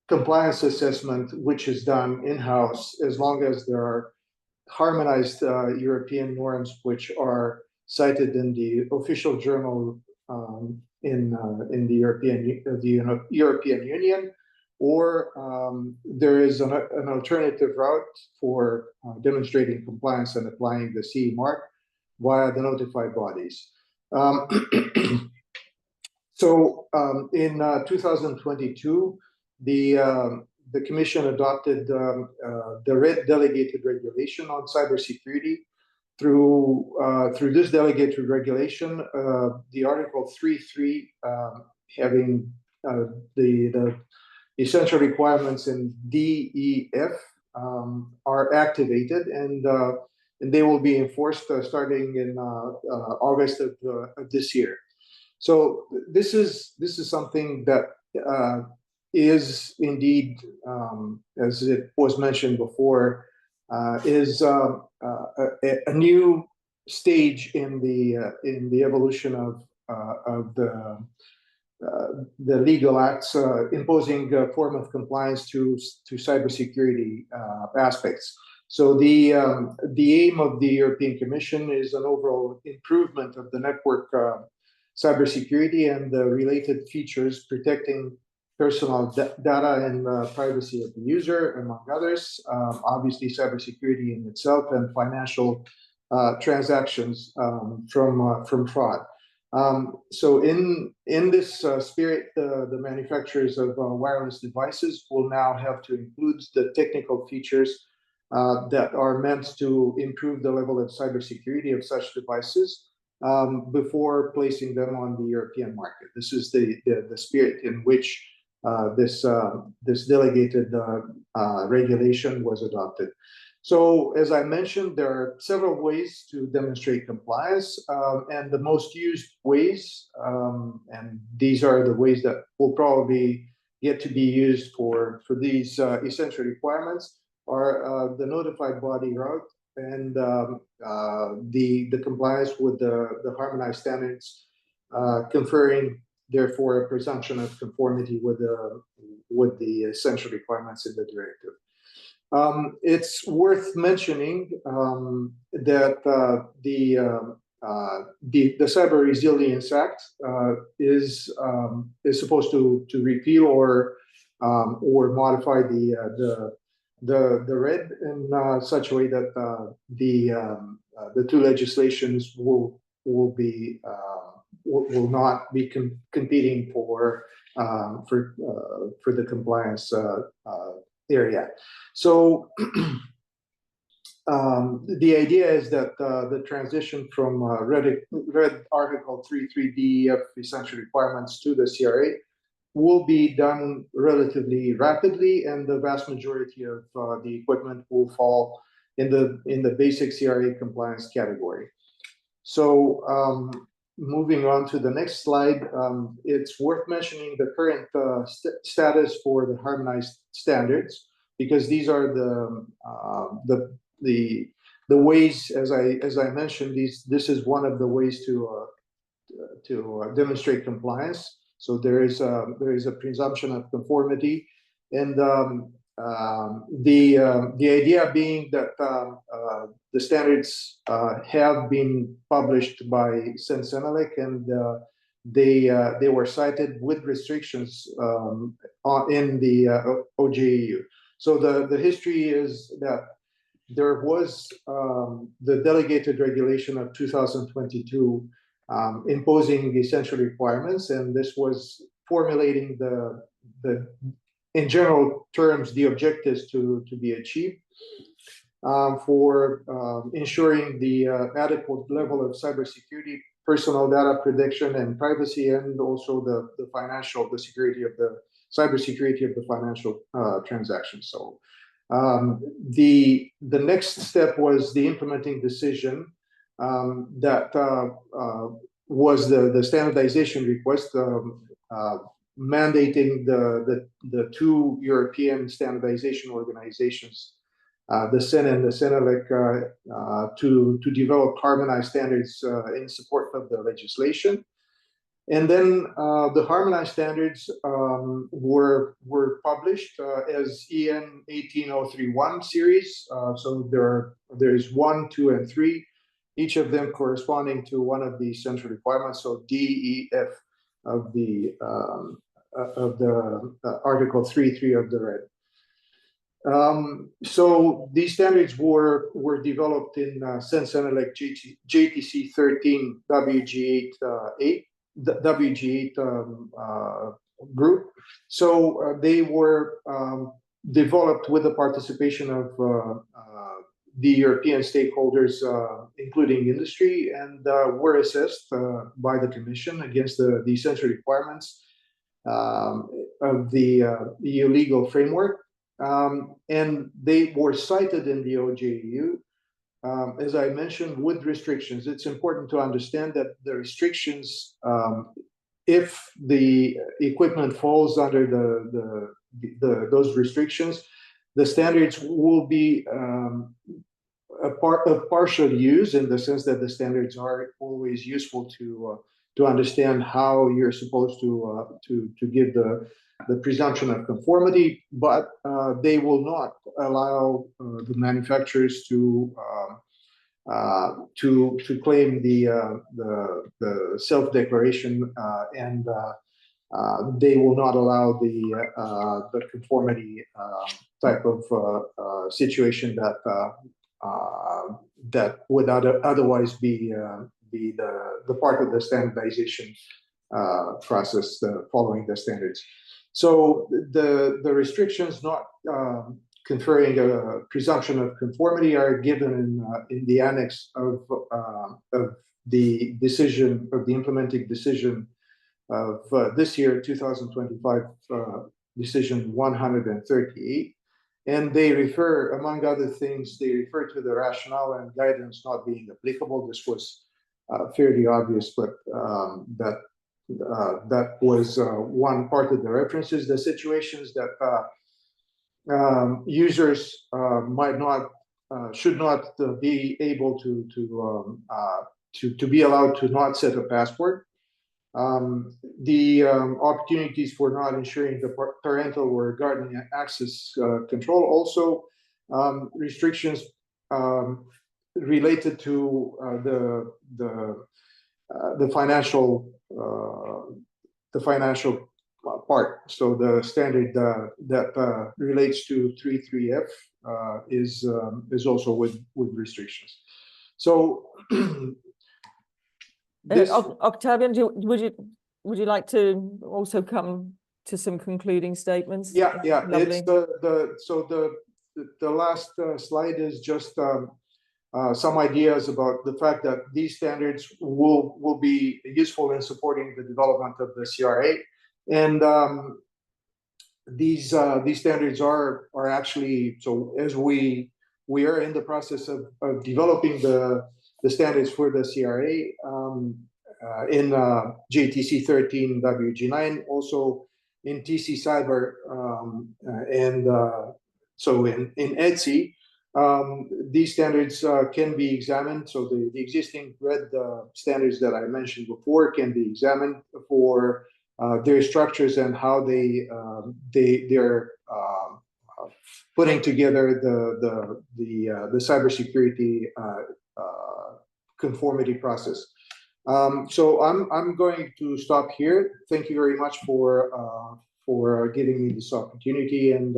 compliance assessment, which is done in-house, as long as there are harmonized European norms which are cited in the official journal in the European Union, or there is an alternative route for demonstrating compliance and applying the CE mark via the notified bodies. So in 2022, the Commission adopted the RED delegated regulation on cybersecurity. Through this delegated regulation, the Article 3.3 having the essential requirements in D, E, F are activated, and they will be enforced starting in August of this year. So this is something that is indeed, as it was mentioned before, is a new stage in the evolution of the legal acts imposing a form of compliance to cybersecurity aspects. So the aim of the European Commission is an overall improvement of the network cybersecurity and the related features, protecting personal data and privacy of the user, among others. Obviously, cybersecurity in itself and financial transactions from fraud. So in this spirit, the manufacturers of wireless devices will now have to include the technical features that are meant to improve the level of cybersecurity of such devices before placing them on the European market. This is the spirit in which this delegated regulation was adopted. So, as I mentioned, there are several ways to demonstrate compliance, and the most used ways, and these are the ways that will probably get to be used for these essential requirements, are the notified body route and the compliance with the harmonized standards, conferring therefore a presumption of conformity with the essential requirements in the directive. It's worth mentioning that the Cyber Resilience Act is supposed to repeal or modify the RED in such a way that the two legislations will not be competing for the compliance area. So the idea is that the transition from RED Article 3.3 essential requirements to the CRA will be done relatively rapidly, and the vast majority of the equipment will fall in the basic CRA compliance category. So moving on to the next slide, it's worth mentioning the current status for the harmonized standards, because these are the ways, as I mentioned, this is one of the ways to demonstrate compliance. So there is a presumption of conformity, and the idea being that the standards have been published by Sensenelec, and they were cited with restrictions in the OJEU. So the history is that there was the delegated regulation of 2022 imposing essential requirements, and this was formulating in general terms, the objectives to be achieved for ensuring the adequate level of cybersecurity, personal data protection and privacy, and also the security of the cybersecurity of the financial transactions. So the next step was the implementing decision that was the standardization request mandating the two European standardization organizations, the CEN and the Senelec, to develop harmonized standards in support of the legislation. And then the harmonized standards were published as EN 18031 series. So there is 1, 2, and 3, each of them corresponding to one of the essential requirements. So D, E, F of the Article 3.3 of the RED. So these standards were developed in Sensenelec JTC 13 WG8 group. So they were developed with the participation of the European stakeholders, including industry, and were assessed by the Commission against the essential requirements of the EU legal framework. And they were cited in the OJEU, as I mentioned, with restrictions. It's important to understand that the restrictions, if the equipment falls under those restrictions, the standards will be a partial use, in the sense that the standards are always useful to understand how you're supposed to give the presumption of conformity, but they will not allow the manufacturers to claim the self-declaration, and they will not allow the conformity type of situation that would otherwise be the part of the standardization process following the standards. So the restrictions not conferring a presumption of conformity are given in the annex of the decision, of the implementing decision of this year, 2025, decision 138. And they refer, among other things, they refer to the rationale and guidance not being applicable. This was fairly obvious, but that was one part of the references. The situations that users should not be able to be allowed to not set a password. The opportunities for not ensuring the parental or guardian access control, also restrictions related to the financial part. So the standard that relates to 3.3F is also with restrictions. So this, Octavian, would you like to also come to some concluding statements? yeah. Lovely. It's the last slide is just some ideas about the fact that these standards will be useful in supporting the development of the CRA, and these standards are actually, so as we are in the process of developing the standards for the CRA in JTC 13WG9, also in TC Cyber, and so in ETSI. These standards can be examined. So the existing red standards that I mentioned before can be examined for their structures and how they're putting together the cybersecurity conformity process. So I'm going to stop here. Thank you very much for giving me this opportunity, and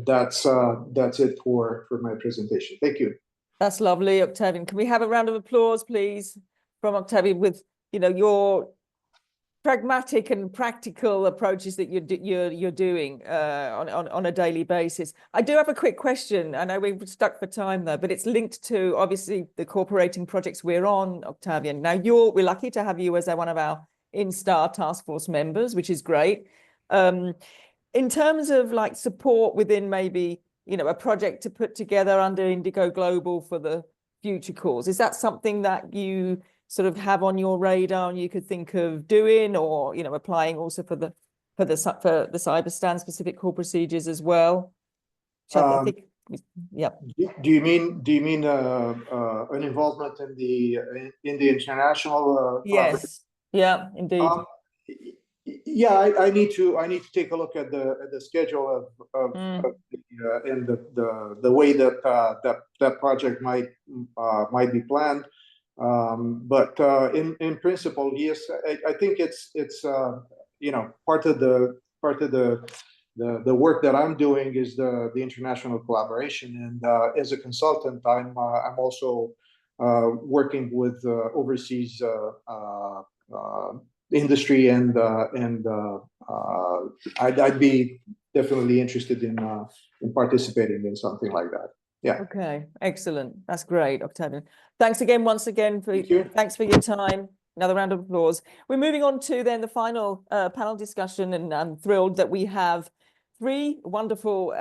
that's it for my presentation. Thank you. That's lovely, Octavian. Can we have a round of applause, please, from Octavian with your pragmatic and practical approaches that you're doing on a daily basis. I do have a quick question. I know we're stuck for time though, but it's linked to obviously the cooperating projects we're on, Octavian. Now we're lucky to have you as one of our INSTAR task force members, which is great. In terms of like support within maybe, a project to put together under Indico Global for the future cause, is that something that you sort of have on your radar and you could think of doing, or applying also for the CYBERSTAND specific core procedures as well? I think, yeah. Do you mean an involvement in the international? Yes. Yeah, indeed. Yeah, I need to take a look at the schedule and the way that project might be planned. But in principle, yes, I think it's part of the work that I'm doing is the international collaboration, and as a consultant, I'm also working with overseas industry, and I'd be definitely interested in participating in something like that. Yeah. Okay, excellent. That's great, Octavian. Thanks again, once again, thanks for your time. Another round of applause. We're moving on to then the final panel discussion, and I'm thrilled that we have three wonderful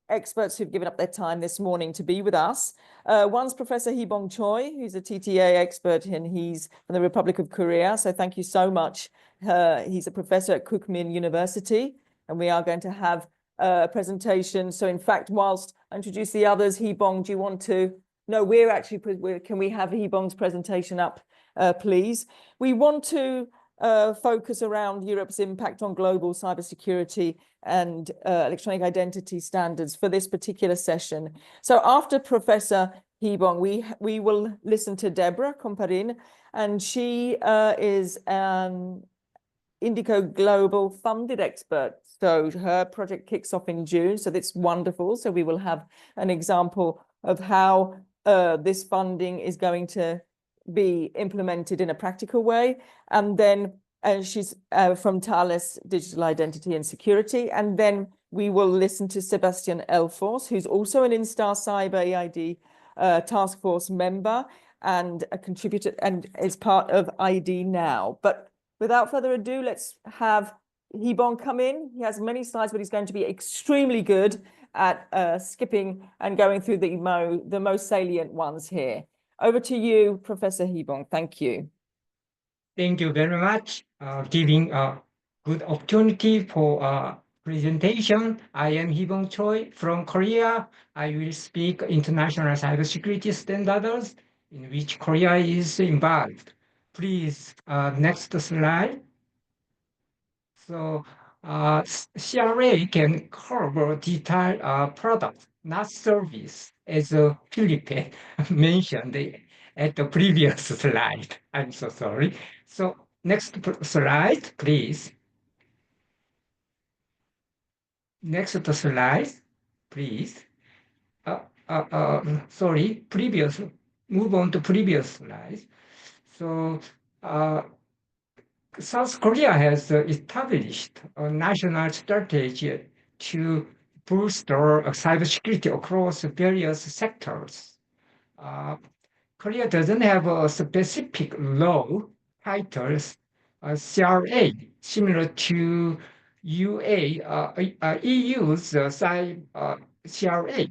experts who've given up their time this morning to be with us. One's Professor Hee-Bong Choi, who's a TTA expert, and he's from the Republic of Korea. So thank you so much. He's a professor at Kookmin University, and we are going to have a presentation. So in fact, whilst I introduce the others, Hee-Bong, do you want to? No, can we have Hee-Bong's presentation up, please? We want to focus around Europe's impact on global cybersecurity and electronic identity standards for this particular session. So after Professor Hee-Bong, we will listen to Deborah Comparin, and she is an Indico Global funded expert. So her project kicks off in June, so that's wonderful. So we will have an example of how this funding is going to be implemented in a practical way. And then she's from Thales Digital Identity and Security. And then we will listen to Sebastian Elfors, who's also an INSTAR Cyber EID task force member and a contributor and is part of ID Now. But without further ado, let's have Hee-Bong come in. He has many slides, but he's going to be extremely good at skipping and going through the most salient ones here. Over to you, Professor Hee-Bong. Thank you. Thank you very much, giving a good opportunity for presentation. I am Hee-Bong Choi from Korea. I will speak international cybersecurity standards in which Korea is involved. Please, next slide. So CRA can cover digital product, not service, as Philippe mentioned at the previous slide. I'm so sorry. So next slide, please. Next slide, please. Sorry, previous. Move on to previous slide. So South Korea has established a national strategy to boost cybersecurity across various sectors. Korea doesn't have a specific law titles, CRA, similar to EU's CRA.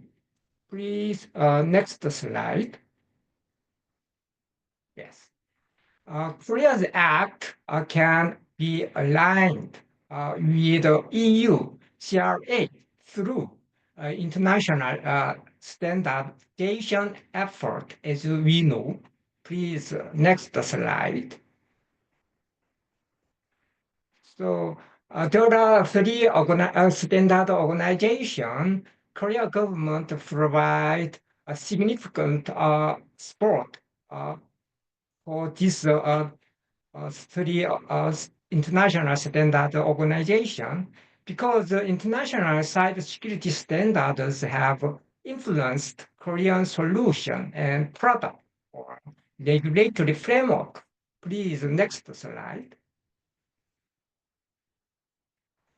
Please, next slide. Yes. Korea's act can be aligned with the EU CRA through international standardization effort, as we know. Please, next slide. So there are three standard organizations. Korea government provide a significant support for these three international standard organization, because the international cybersecurity standards have influenced Korean solution and product or regulatory framework. Please, next slide.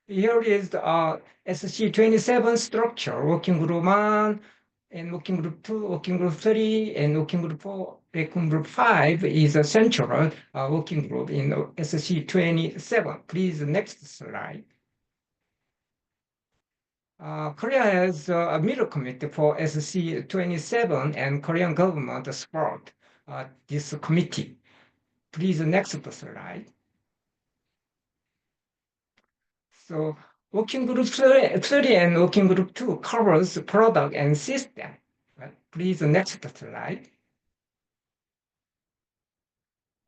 Here is the SC27 structure, working group 1, and working group 2, working group 3, and working group 4, working group 5 is a central working group in SC27. Please, next slide. Korea has a middle committee for SC27, and Korean government support this committee. Please, next slide. So working group 3 and working group 2 covers product and system. Please, next slide.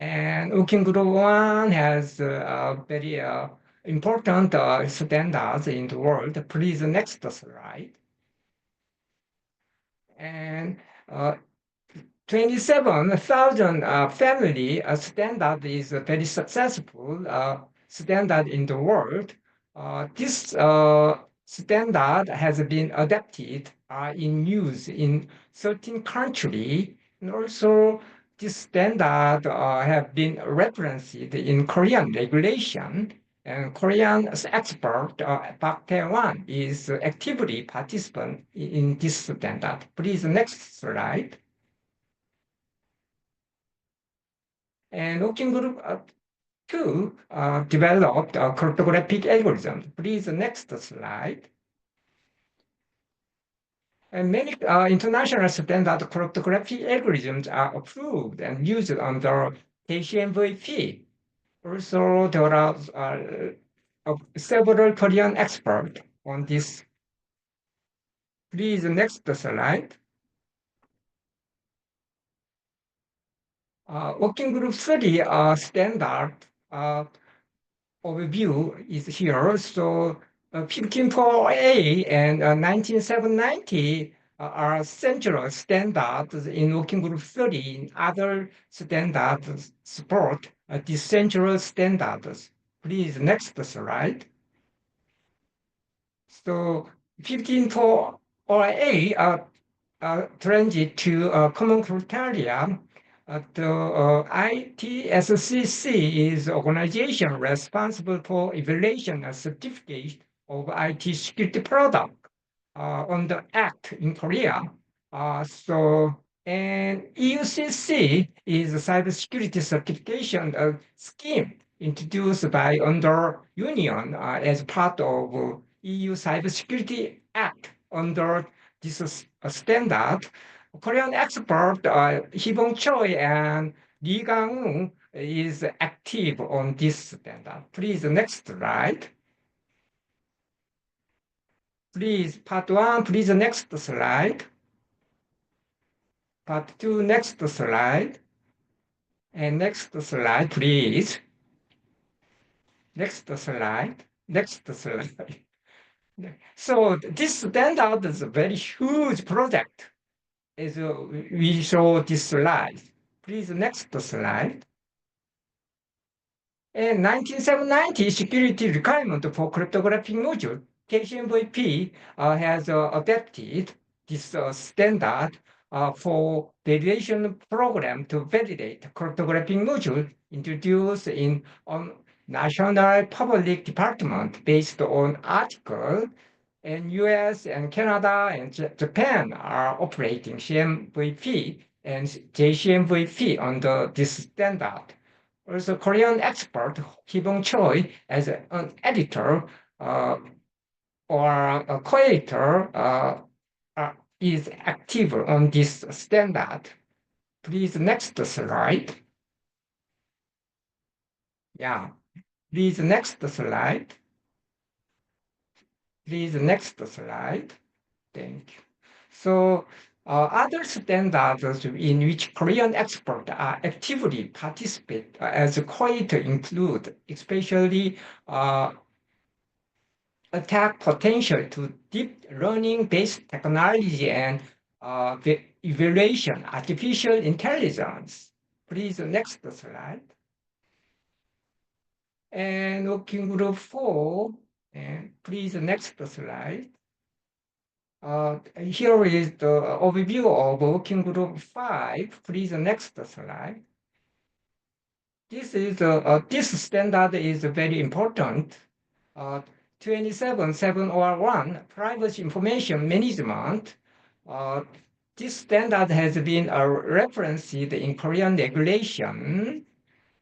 And working group 1 has very important standards in the world. Please, next slide. And 27,000 family standard is a very successful standard in the world. This standard has been adapted in use in 13 countries, and also this standard have been referenced in Korean regulation, and Korean expert Park Tae-won is actively participant in this standard. Please, next slide. And working group 2 developed a cryptographic algorithm. Please, next slide. And many international standard cryptography algorithms are approved and used under KCMVP. Also, there are several Korean experts on this. Please, next slide. Working group 3 standard overview is here. So 154A and 19790 are central standards in working group 30. In other standards support these central standards. Please, next slide. So 154A transit to common criteria. The ITSCC is organization responsible for evaluation and certificate of IT security product on the Act in Korea. And EUCC is a cybersecurity certification scheme introduced by under Union as part of EU Cybersecurity Act. Under this standard, Korean expert Hee-bong Choi and Lee Gang-woo is active on this standard. Please, next slide. Please, part 1, please, next slide. Part 2, next slide. And next slide, please. Next slide. Next slide. So this standard is a very huge project, as we show this slide. Please, next slide. In 1990, security requirement for cryptographic module, KCMVP has adapted this standard for validation program to validate cryptographic module introduced in national public department based on article. And US and Canada and Japan are operating CMVP and JCMVP under this standard. Also, Korean expert Hibong Choi, as an editor or a co-editor, is active on this standard. Please, next slide. Yeah, please, next slide. Please, next slide. Thank you. So, other standards in which Korean experts are actively participate as co-editor include especially attack potential to deep learning-based technology and evaluation, artificial intelligence. Please, next slide. And working group 4, and please, next slide. Here is the overview of working group 5. Please, next slide. This is this standard is very important. 27701 privacy information management. This standard has been referenced in Korean regulation,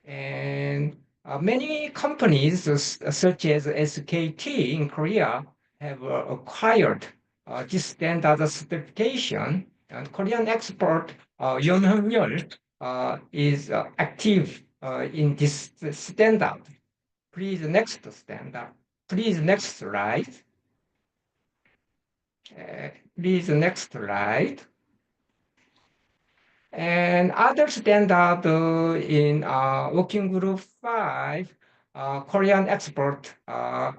and many companies such as SKT in Korea have acquired this standard certification, and Korean expert Yoon Hyun-yeol is active in this standard. Please, next standard. Please, next slide. Please, next slide. And other standard in working group 5, Korean expert are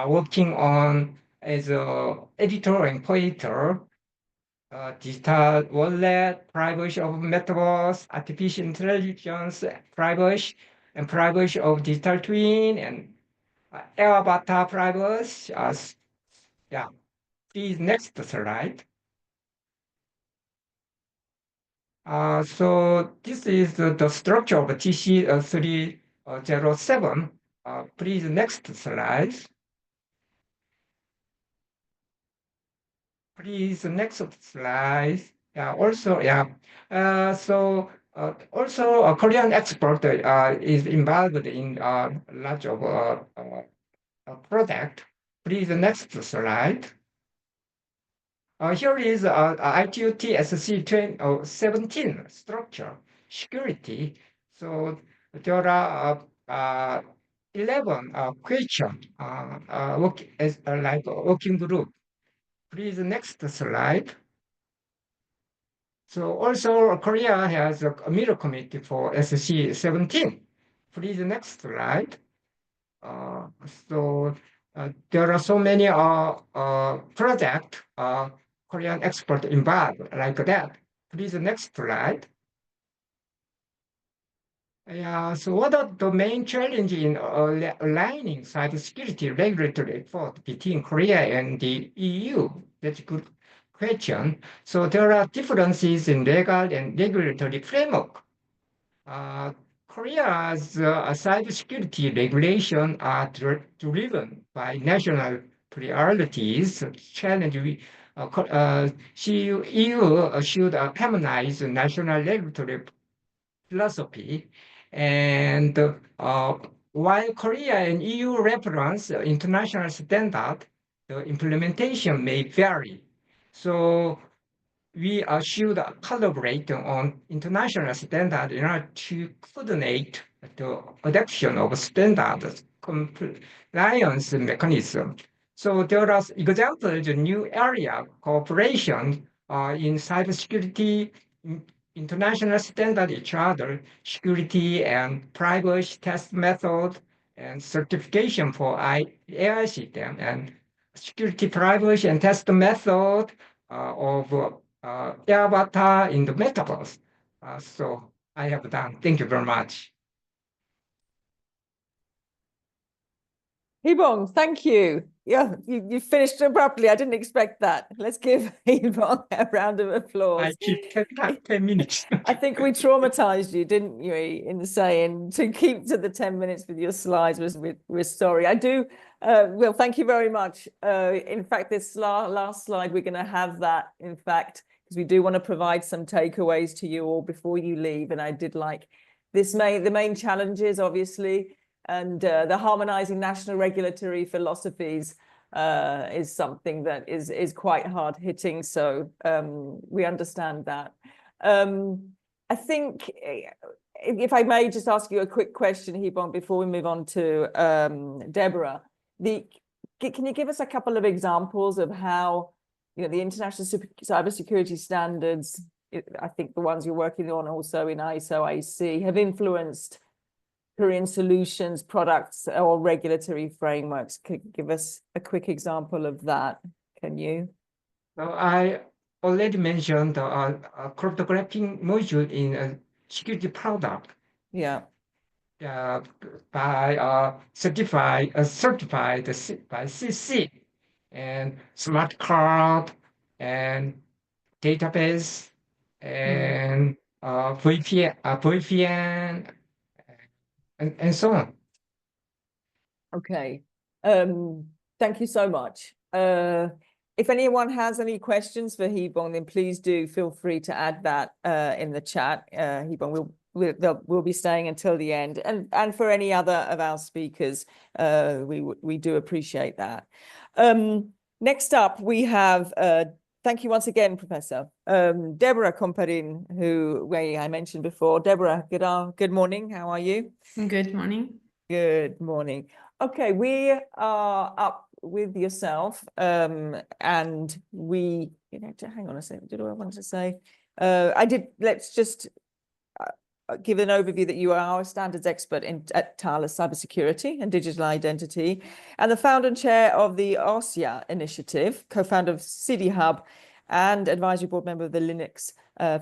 working on as an editor and co-editor, digital wallet, privacy of metaverse, artificial intelligence, privacy, and privacy of digital twin, and avatar privacy. Yeah, please, next slide. So this is the structure of TC 307. Please, next slide. Please, next slide. Yeah, also, yeah. So also a Korean expert is involved in large of product. Please, next slide. Here is ITOT SC 17 structure security. So there are 11 questions like working group. Please, next slide. So also Korea has a middle committee for SC 17. Please, next slide. So there are so many projects Korean expert involved like that. Please, next slide. Yeah, so what are the main challenges in aligning cybersecurity regulatory effort between Korea and the EU? That's a good question. So there are differences in legal and regulatory framework. Korea's cybersecurity regulation are driven by national priorities. Challenge EU should harmonize national regulatory philosophy, and while Korea and EU reference international standard, the implementation may vary. So we should collaborate on international standard in order to coordinate the adoption of standards compliance mechanism. So there are examples of new area cooperation in cybersecurity, international standard each other, security and privacy test method, and certification for AI system and security privilege and test method of avatar in the metaverse. So I have done. Thank you very much. Hibong, thank you. Yeah, you finished abruptly. I didn't expect that. Let's give Hibong a round of applause. I keep 10 minutes. I think we traumatized you, didn't you, in saying to keep to the 10 minutes with your slides. We're sorry. I do. Well, thank you very much. In fact, this last slide, we're going to have that, in fact, because we do want to provide some takeaways to you all before you leave. And I did like this. The main challenges, obviously, and the harmonizing national regulatory philosophies is something that is quite hard hitting. So we understand that. I think if I may just ask you a quick question, Hibong, before we move on to Deborah, can you give us a couple of examples of how, you know, the international cybersecurity standards, I think the ones you're working on also in ISO IC, have influenced Korean solutions, products, or regulatory frameworks? Could you give us a quick example of that? Can you? So I already mentioned the cryptographic module in a security product. Yeah. By certified by CC, and smart card and database and VPN and so on. Okay. Thank you so much. If anyone has any questions for Hibong, then please do feel free to add that in the chat. Hibong we'll be staying until the end, and for any other of our speakers, we do appreciate that. Next up, we have thank you once again, Professor Deborah Comparin, who I mentioned before. Deborah, good morning. How are you? Good morning. Good morning. Okay, we are up with yourself, and we, hang on a second. Did I want to say? Let's just give an overview that you are our standards expert at Thales Cybersecurity and Digital Identity, and the founder and chair of the OSIA initiative, co-founder of CD Hub, and advisory board member of the Linux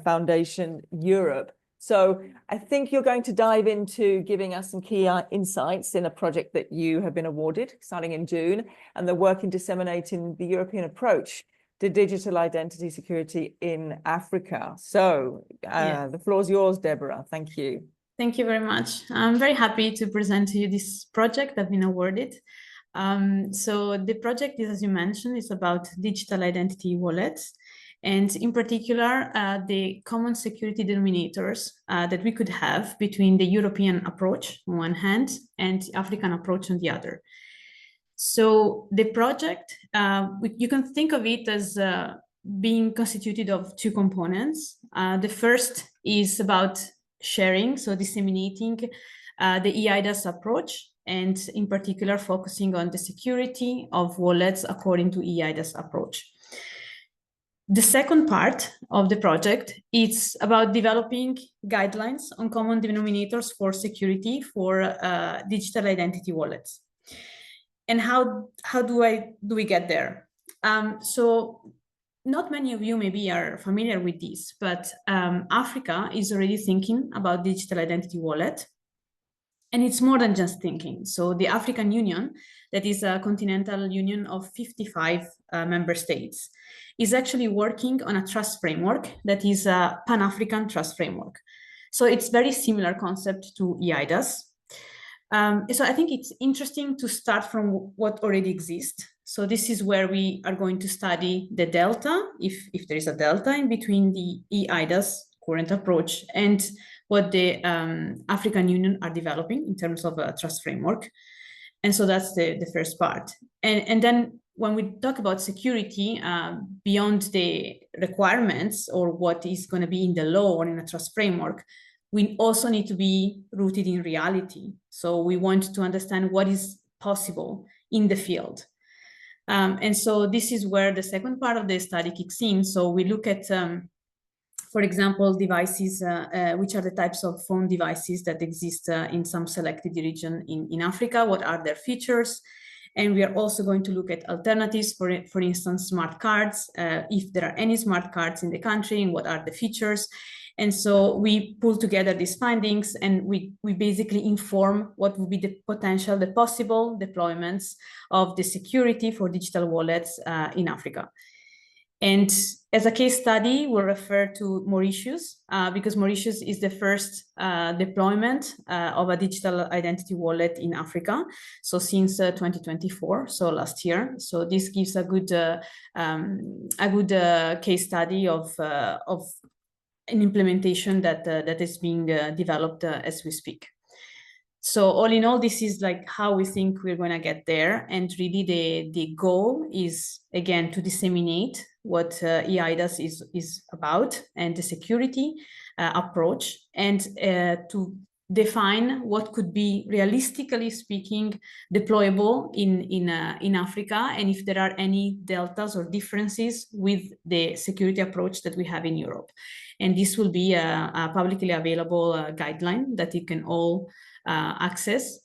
Foundation Europe. So I think you're going to dive into giving us some key insights in a project that you have been awarded starting in June, and the work in disseminating the European approach to digital identity security in Africa. So the floor is yours, Deborah. Thank you. Thank you very much. I'm very happy to present to you this project I've been awarded. So the project is, as you mentioned, is about digital identity wallets, and in particular, the common security denominators that we could have between the European approach on one hand and the African approach on the other. So the project, you can think of it as being constituted of two components. The first is about sharing, so disseminating the eIDAS approach, and in particular focusing on the security of wallets according to eIDAS approach. The second part of the project is about developing guidelines on common denominators for security for digital identity wallets. And how do we get there? So not many of you maybe are familiar with this, but Africa is already thinking about digital identity wallet. And it's more than just thinking. So the African Union, that is a continental union of 55 member states, is actually working on a trust framework that is a Pan-African trust framework. So it's very similar concept to eIDAS. So I think it's interesting to start from what already exists. So this is where we are going to study the delta, if there is a delta in between the eIDAS current approach and what the African Union are developing in terms of a trust framework. And so that's the first part. And then when we talk about security, beyond the requirements or what is going to be in the law or in a trust framework, we also need to be rooted in reality. So we want to understand what is possible in the field. And so this is where the second part of the study kicks in. So we look at, for For example, devices, which are the types of phone devices that exist in some selected region in Africa, what are their features? And we are also going to look at alternatives, for instance, smart cards, if there are any smart cards in the country, and what are the features. And so we pull together these findings, and we basically inform what would be the potential, the possible deployments of the security for digital wallets in Africa. And as a case study, we'll refer to Mauritius, because Mauritius is the first deployment of a digital identity wallet in Africa. So since 2024, so last year. So this gives a good case study of an implementation that is being developed as we speak. So all in all, this is like how we think we're going to get there. And really the goal is, again, to disseminate what eIDAS is about and the security approach, and to define what could be, realistically speaking, deployable in Africa, and if there are any deltas or differences with the security approach that we have in Europe. And this will be a publicly available guideline that you can all access.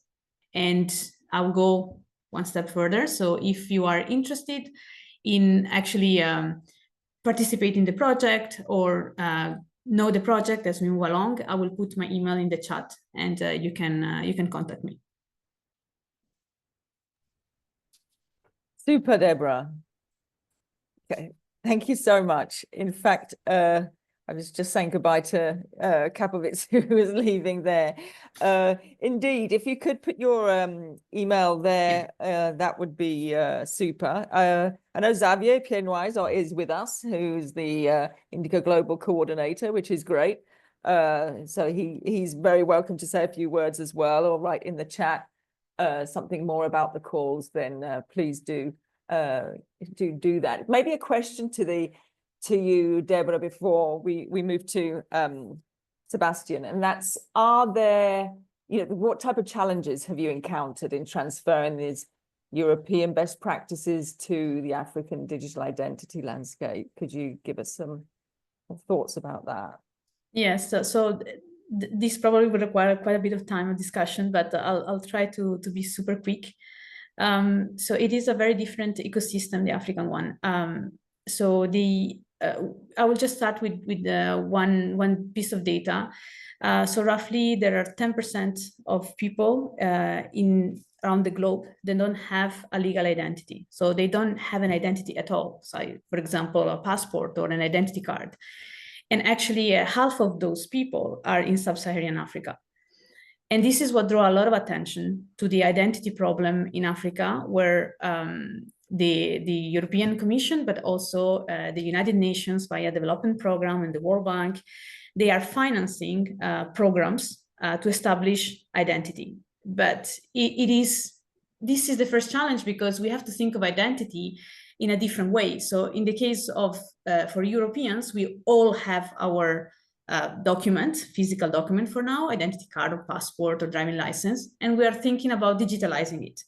And I'll go one step further. So if you are interested in actually participate in the project or know the project as we move along, I will put my email in the chat, and you can contact me. Super, Deborah. Okay, thank you so much. In fact, I was just saying goodbye to Kapovitz, who was leaving there. Indeed, if you could put your email there, that would be super. I know Xavier Piennois is with us, who's the Indico Global coordinator, which is great. So he's very welcome to say a few words as well, or write in the chat something more about the calls. Then please do that. Maybe a question to you, Deborah, before we move to Sebastian, and that's, are there, what type of challenges have you encountered in transferring these European best practices to the African digital identity landscape? Could you give us some thoughts about that? Yes, so this probably will require quite a bit of time of discussion, but I'll try to be super quick. So it is a very different ecosystem, the African one. So I will just start with one piece of data. So roughly there are 10% of people around the globe that don't have a legal identity. So they don't have an identity at all. So for example, a passport or an identity card. And actually half of those people are in sub-Saharan Africa. And this is what drew a lot of attention to the identity problem in Africa, where the European Commission, but also the United Nations via Development Program and the World Bank, they are financing programs to establish identity. But this is the first challenge, because we have to think of identity in a different way. So in the case of, for Europeans, we all have our document, physical document for now, identity card or passport or driving license, and we are thinking about digitalizing it.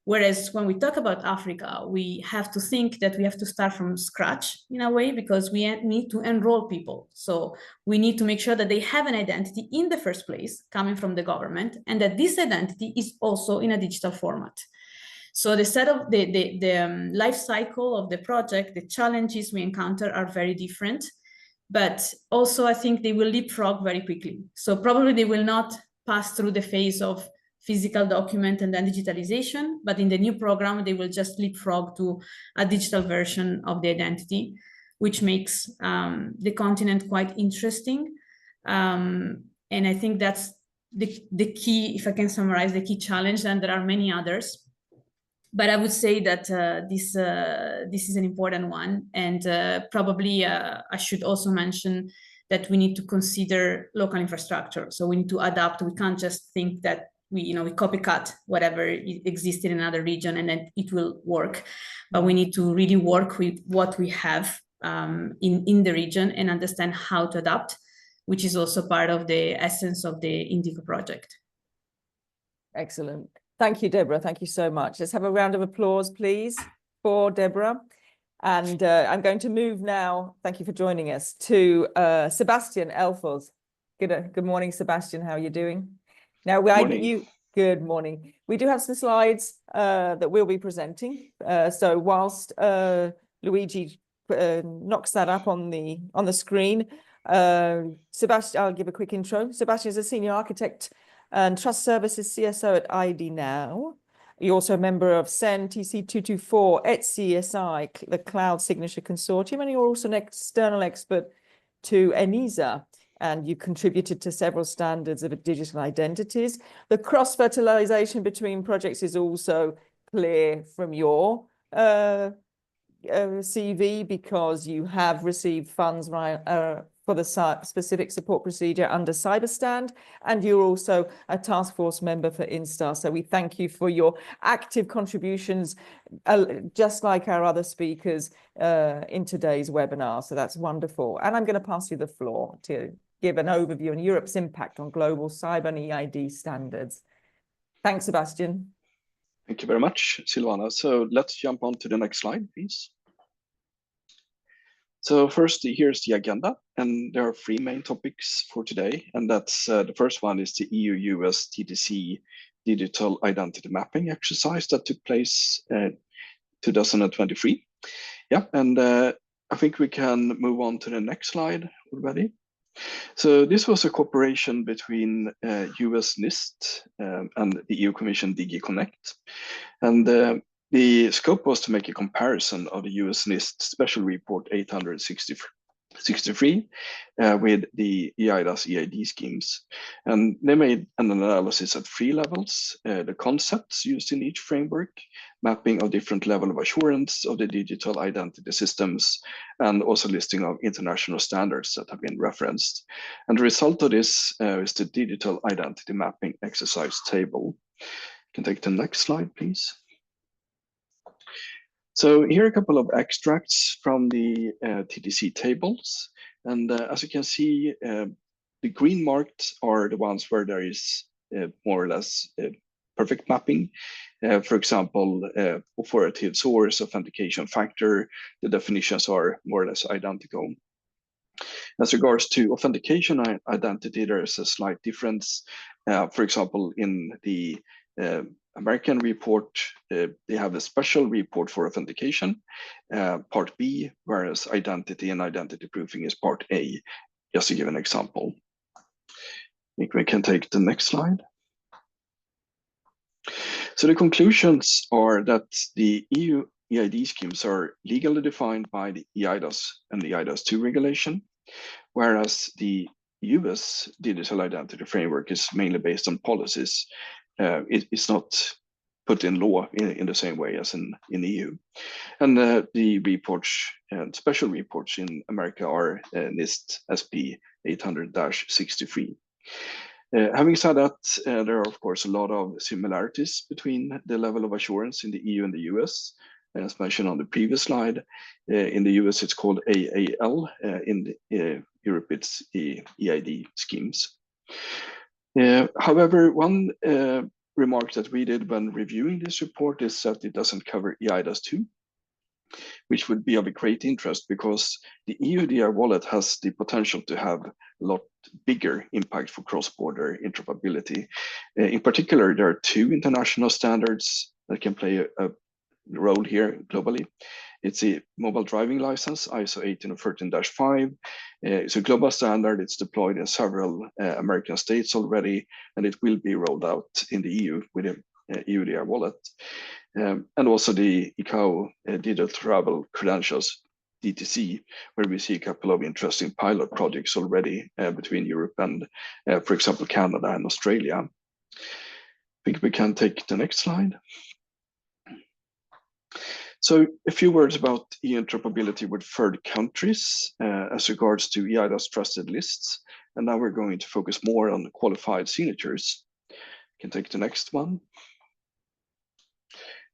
Whereas when we talk about Africa, we have to think that we have to start from scratch in a way, because we need to enroll people. So we need to make sure that they have an identity in the first place coming from the government, and that this identity is also in a digital format. So the life cycle of the project, the challenges we encounter are very different, but also I think they will leapfrog very quickly. So probably they will not pass through the phase of physical document and then digitalization, but in the new program, they will just leapfrog to a digital version of the identity, which makes the continent quite interesting. And I think that's the key, if I can summarize, the key challenge, and there are many others. But I would say that this is an important one. And probably I should also mention that we need to consider local infrastructure. So we need to adapt. We can't just think that we copycat whatever existed in another region and then it will work. But we need to really work with what we have in the region and understand how to adapt, which is also part of the essence of the Indico project. Excellent. Thank you, Deborah. Thank you so much. Let's have a round of applause, please, for Deborah. And I'm going to move now, thank you for joining us, to Sebastian Elfels. Good morning, Sebastian. How are you doing? Now, good morning. We do have some slides that we'll be presenting. So whilst Luigi knocks that up on the screen, Sebastian, I'll give a quick intro. Sebastian is a senior architect and trust services CSO at ID Now. You're also a member of CEN TC224 at CSI, the Cloud Signature Consortium, and you're also an external expert to ENISA, and you contributed to several standards of digital identities. The cross-fertilization between projects is also clear from your CV, because you have received funds for the specific support procedure under CYBERSTAND, and you're also a task force member for INSTAR. So we thank you for your active contributions, just like our other speakers in today's webinar. So that's wonderful. And I'm going to pass you the floor to give an overview on Europe's impact on global cyber and EID standards. Thanks, Sebastian. Thank you very much, Silvana. So let's jump on to the next slide, please. So first, here's the agenda, and there are three main topics for today, and that's the first one is the EU-US TTC digital identity mapping exercise that took place 2023. Yeah, and I think we can move on to the next slide already. So this was a cooperation between US NIST and the EU Commission DG Connect, and the scope was to make a comparison of the US NIST Special Report 863 with the EIDAS EID schemes. And they made an analysis at three levels: the concepts used in each framework, mapping of different level of assurance of the digital identity systems, and also listing of international standards that have been referenced. And the result of this is the digital identity mapping exercise table. You can take the next slide, please. So here are a couple of extracts from the TTC tables. And as you can see, the green marked are the ones where there is more or less perfect mapping. For example, authoritative source, authentication factor, the definitions are more or less identical. As regards to authentication identity, there is a slight difference. For example, in the American report, they have a special report for authentication, part B, whereas identity and identity proofing is part A, just to give an example. I think we can take the next slide. So the conclusions are that the EU EID schemes are legally defined by the EIDAS and the EIDAS 2 regulation, whereas the US digital identity framework is mainly based on policies. It's not put in law in the same way as in EU. And the reports and special reports in America are NIST SP 800-63. Having said that, there are of course a lot of similarities between the level of assurance in the EU and the US. As mentioned on the previous slide, in the US it's called AAL, in Europe it's EID schemes. However, one remark that we did when reviewing this report is that it doesn't cover EIDAS 2, which would be of a great interest because the EUDR wallet has the potential to have a lot bigger impact for cross-border interoperability. In particular, there are two international standards that can play a role here globally. It's a mobile driving license, ISO 18013-5. It's a global standard. It's deployed in several American states already, and it will be rolled out in the EU with a EUDR wallet. And also the ICAO Digital Travel Credentials, DTC, where we see a couple of interesting pilot projects already between Europe and, for example, Canada and Australia. I think we can take the next slide. So a few words about interoperability with third countries as regards to EIDAS trusted lists. And now we're going to focus more on qualified signatures. You can take the next one.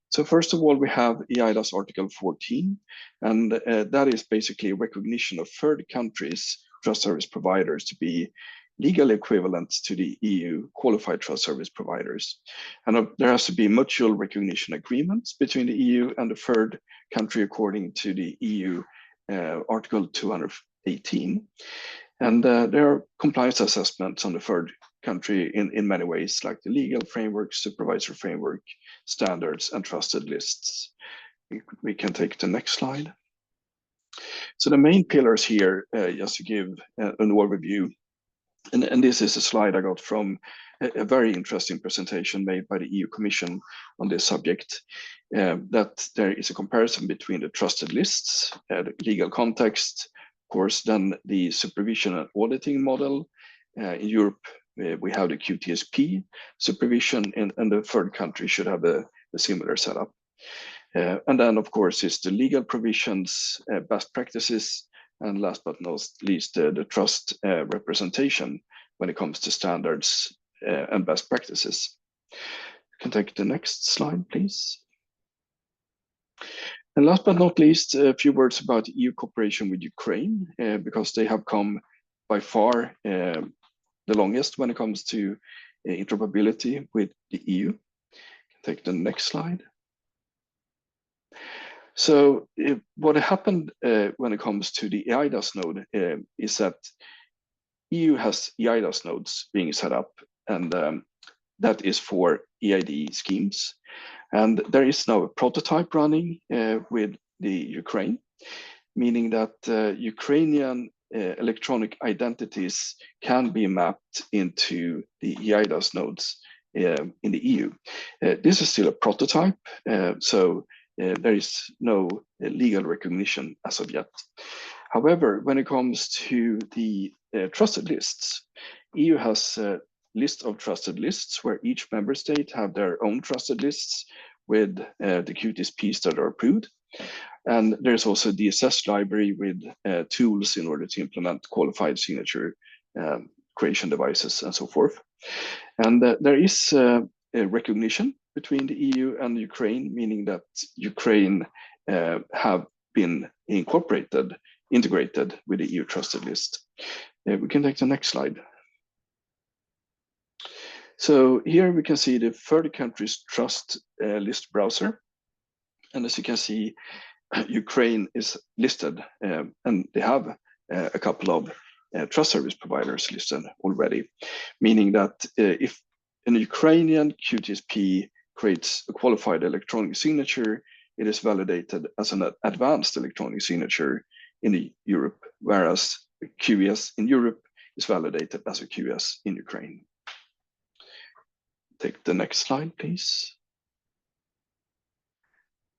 So first of all, we have EIDAS Article 14, and that is basically a recognition of third countries trust service providers to be legal equivalents to the EU qualified trust service providers. And there has to be mutual recognition agreements between the EU and the third country according to the EU Article 218. And there are compliance assessments on the third country in many ways, like the legal framework, supervisor framework, standards, and trusted lists. We can take the next slide. So the main pillars here, just to give an overview, and this is a slide I got from a very interesting presentation made by the EU Commission on this subject, that there is a comparison between the trusted lists, the legal context, of course, then the supervision and auditing model. In Europe, we have the QTSP supervision, and the third country should have a similar setup. And then, of course, is the legal provisions, best practices, and last but not least, the trust representation when it comes to standards and best practices. You can take the next slide, please. And last but not least, a few words about EU cooperation with Ukraine, because they have come by far the longest when it comes to interoperability with the EU. You can take the next slide. So what happened when it comes to the EIDAS node is that EU has EIDAS nodes being set up, and that is for EID schemes. And there is now a prototype running with the Ukraine, meaning that Ukrainian electronic identities can be mapped into the EIDAS nodes in the EU. This is still a prototype, so there is no legal recognition as of yet. However, when it comes to the trusted lists, EU has a list of trusted lists where each member state have their own trusted lists with the QTSPs that are approved. And there's also a DSS library with tools in order to implement qualified signature creation devices and so forth. And there is a recognition between the EU and Ukraine, meaning that Ukraine have been integrated with the EU trusted list. We can take the next slide. So here we can see the third country's trust list browser. And as you can see, Ukraine is listed, and they have a couple of trust service providers listed already, meaning that if an Ukrainian QTSP creates a qualified electronic signature, it is validated as an advanced electronic signature in Europe, whereas QES in Europe is validated as a QES in Ukraine. Take the next slide, please.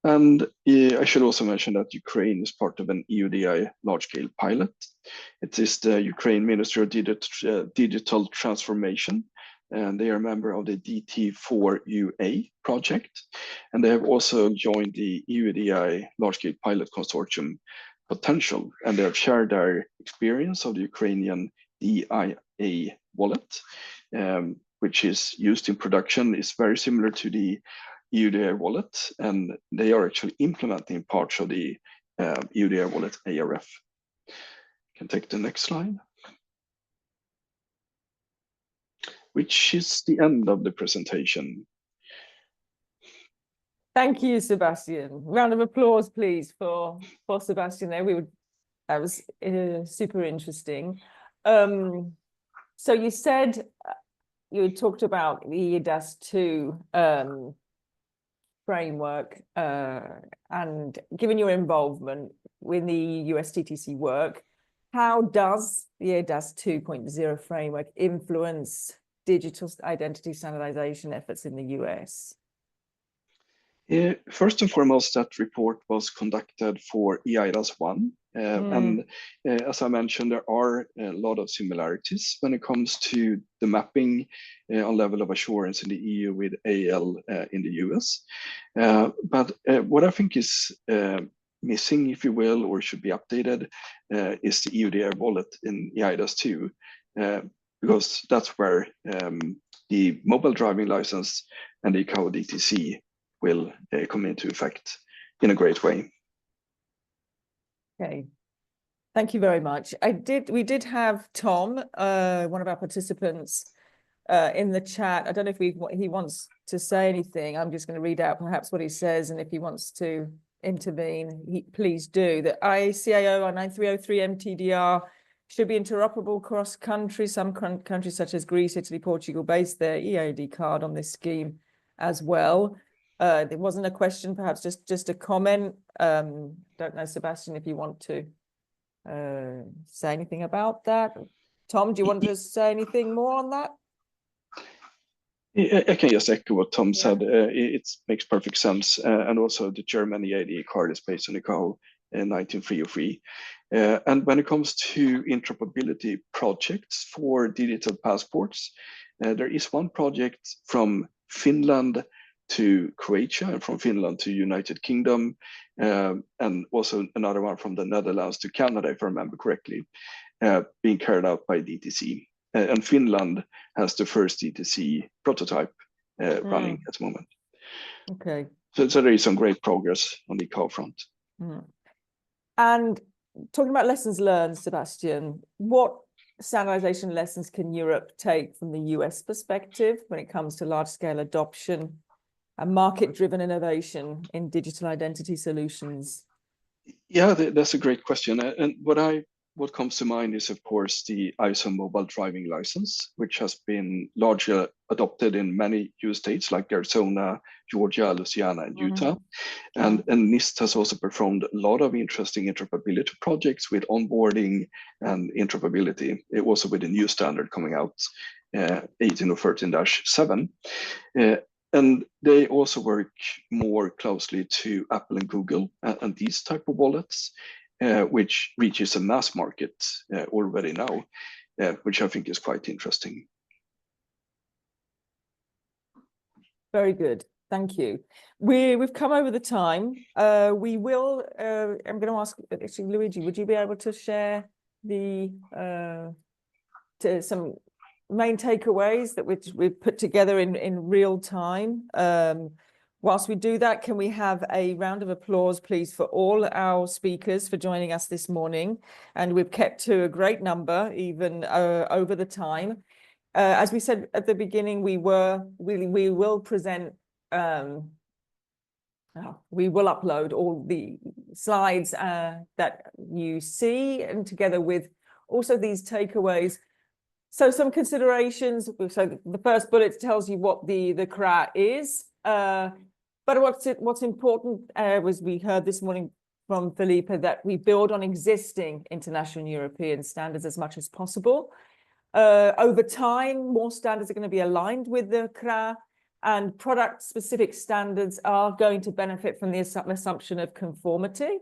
And I should also mention that Ukraine is part of an EUDI large-scale pilot. It is the Ukraine Ministry of Digital Transformation, and they are a member of the DT4UA project. And they have also joined the EUDI large-scale pilot consortium Potential, and they have shared their experience of the Ukrainian DIA wallet, which is used in production, is very similar to the EUDI wallet, and they are actually implementing parts of the EUDI wallet ARF. You can take the next slide, which is the end of the presentation. Thank you, Sebastian. Round of applause, please, for Sebastian there. That was super interesting. So you said you talked about the EIDAS 2 framework, and given your involvement with the USTTC work, how does the EIDAS 2.0 framework influence digital identity standardization efforts in the US? First and foremost, that report was conducted for EIDAS 1. And as I mentioned, there are a lot of similarities when it comes to the mapping on level of assurance in the EU with AL in the US. But what I think is missing, if you will, or should be updated, is the EUDI wallet in EIDAS 2, because that's where the mobile driving license and the ICAO DTC will come into effect in a great way. Okay, Thank you very much. We did have Tom, one of our participants, in the chat. I don't know if he wants to say anything. I'm just going to read out perhaps what he says, and if he wants to intervene, please do. The ICAO 9303 MTDR should be interoperable cross-country. Some countries such as Greece, Italy, Portugal base their EID card on this scheme as well. There wasn't a question, perhaps just a comment. Don't know, Sebastian, if you want to say anything about that. Tom, do you want to say anything more on that? I can just echo what Tom said. It makes perfect sense. And also the German EID card is based on the ICAO 19303. And when it comes to interoperability projects for digital passports, there is one project from Finland to Croatia and from Finland to United Kingdom, and also another one from the Netherlands to Canada, if I remember correctly, being carried out by DTC. And Finland has the first DTC prototype running at the moment. Okay. So there is some great progress on the ICAO front. And talking about lessons learned, Sebastian, what standardization lessons can Europe take from the US perspective when it comes to large-scale adoption and market-driven innovation in digital identity solutions? Yeah, that's a great question. And what comes to mind is, of course, the ISO mobile driving license, which has been largely adopted in many US states like Arizona, Georgia, Louisiana, and Utah. And NIST has also performed a lot of interesting interoperability projects with onboarding and interoperability. It was with a new standard coming out, 18.13-7. And they also work more closely to Apple and Google and these type of wallets, which reaches a mass market already now, which I think is quite interesting. Very good. Thank you. We've come over the time. We will, I'm going to ask, actually, Luigi, would you be able to share some main takeaways that we've put together in real time? Whilst we do that, can we have a round of applause, please, for all our speakers for joining us this morning? And we've kept to a great number, even over the time. As we said at the beginning, we will present, we will upload all the slides that you see, and together with also these takeaways. So some considerations. So the first bullet tells you what the CRA is. But what's important was we heard this morning from Felipe that we build on existing international and European standards as much as possible. Over time, more standards are going to be aligned with the CRA, and product-specific standards are going to benefit from the assumption of conformity.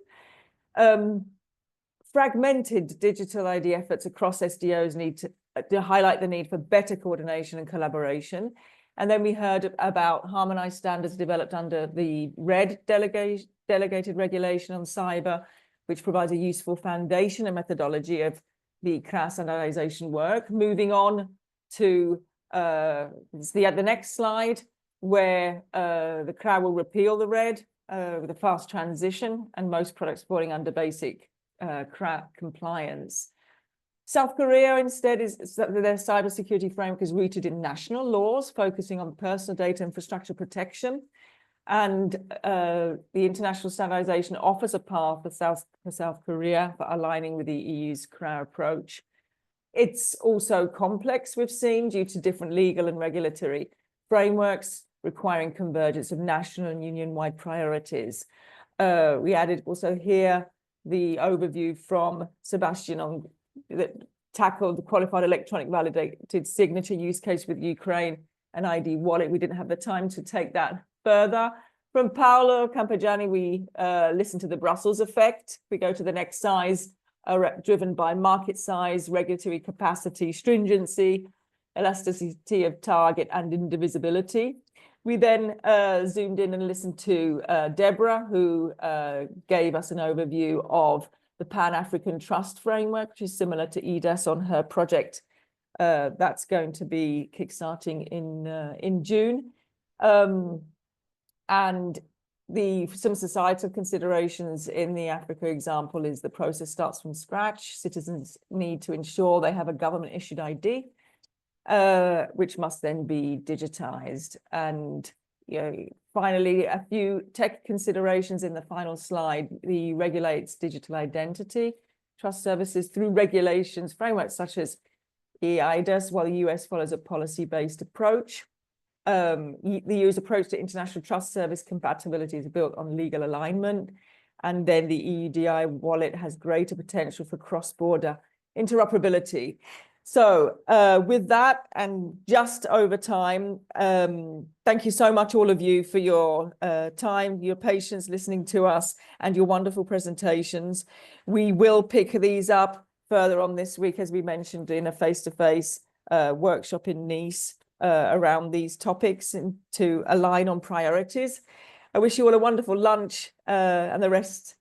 Fragmented digital ID efforts across SDOs need to highlight the need for better coordination and collaboration. And then we heard about harmonized standards developed under the RED delegated regulation on cyber, which provides a useful foundation and methodology of the CRA standardization work. Moving on to the next slide, where the CRA will repeal the RED with a fast transition, and most products falling under basic CRA compliance. South Korea, instead, their cybersecurity framework is rooted in national laws, focusing on personal data infrastructure protection. And the international standardization offers a path for South Korea for aligning with the EU's CRA approach. It's also complex, we've seen, due to different legal and regulatory frameworks requiring convergence of national and union-wide priorities. We added also here the overview from Sebastian on that tackled the qualified electronic validated signature use case with Ukraine and ID wallet. We didn't have the time to take that further. From Paolo Campagiani, we listened to the Brussels effect. We go to the next size, driven by market size, regulatory capacity, stringency, elasticity of target, and indivisibility. We then zoomed in and listened to Deborah, who gave us an overview of the Pan-African Trust Framework, which is similar to EDAS on her project. That's going to be kickstarting in June. And some societal considerations in the Africa example is the process starts from scratch. Citizens need to ensure they have a government issued ID, which must then be digitized. And finally, a few tech considerations in the final slide. The regulates digital identity trust services through regulations, frameworks such as EIDAS, while the US follows a policy-based approach. The EU's approach to international trust service compatibility is built on legal alignment. And then the EUDI wallet has greater potential for cross-border interoperability. So with that, and just over time, thank you so much, all of you, for your time, your patience listening to us, and your wonderful presentations. We will pick these up further on this week, as we mentioned, in a face-to-face workshop in Nice around these topics and to align on priorities. I wish you all a wonderful lunch and the rest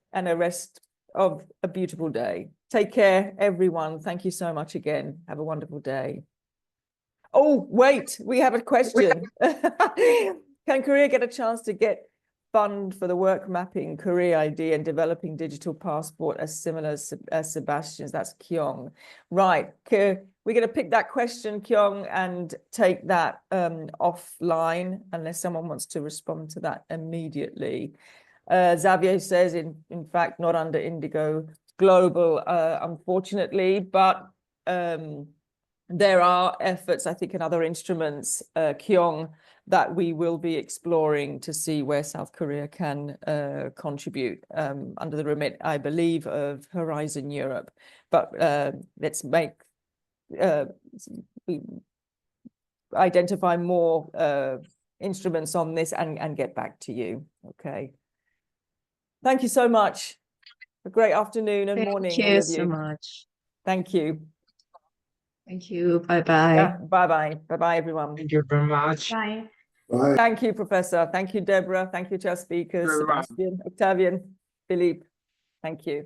of a beautiful day. Take care, everyone. Thank you so much again. Have a wonderful day. Oh, wait, we have a question. Can Korea get a chance to get fund for the work mapping Korea ID and developing digital passport as similar as Sebastian's? That's Kyung. Right, we're going to pick that question, Kyung, and take that offline unless someone wants to respond to that immediately. Xavier says, in fact, not under Indigo Global, unfortunately, but there are efforts, I think, in other instruments, Kyung, that we will be exploring to see where South Korea can contribute under the remit, I believe, of Horizon Europe. But let's identify more instruments on this and get back to you. Okay. Thank you so much. A great afternoon and morning. Thank you so much. Thank you. Thank you. Bye-bye. Yeah, bye-bye. Bye-bye, everyone. Thank you very much. Bye. Bye. Thank you, Professor. Thank you, Deborah. Thank you to our speakers, Sebastian, Octavian, Philippe. Thank you.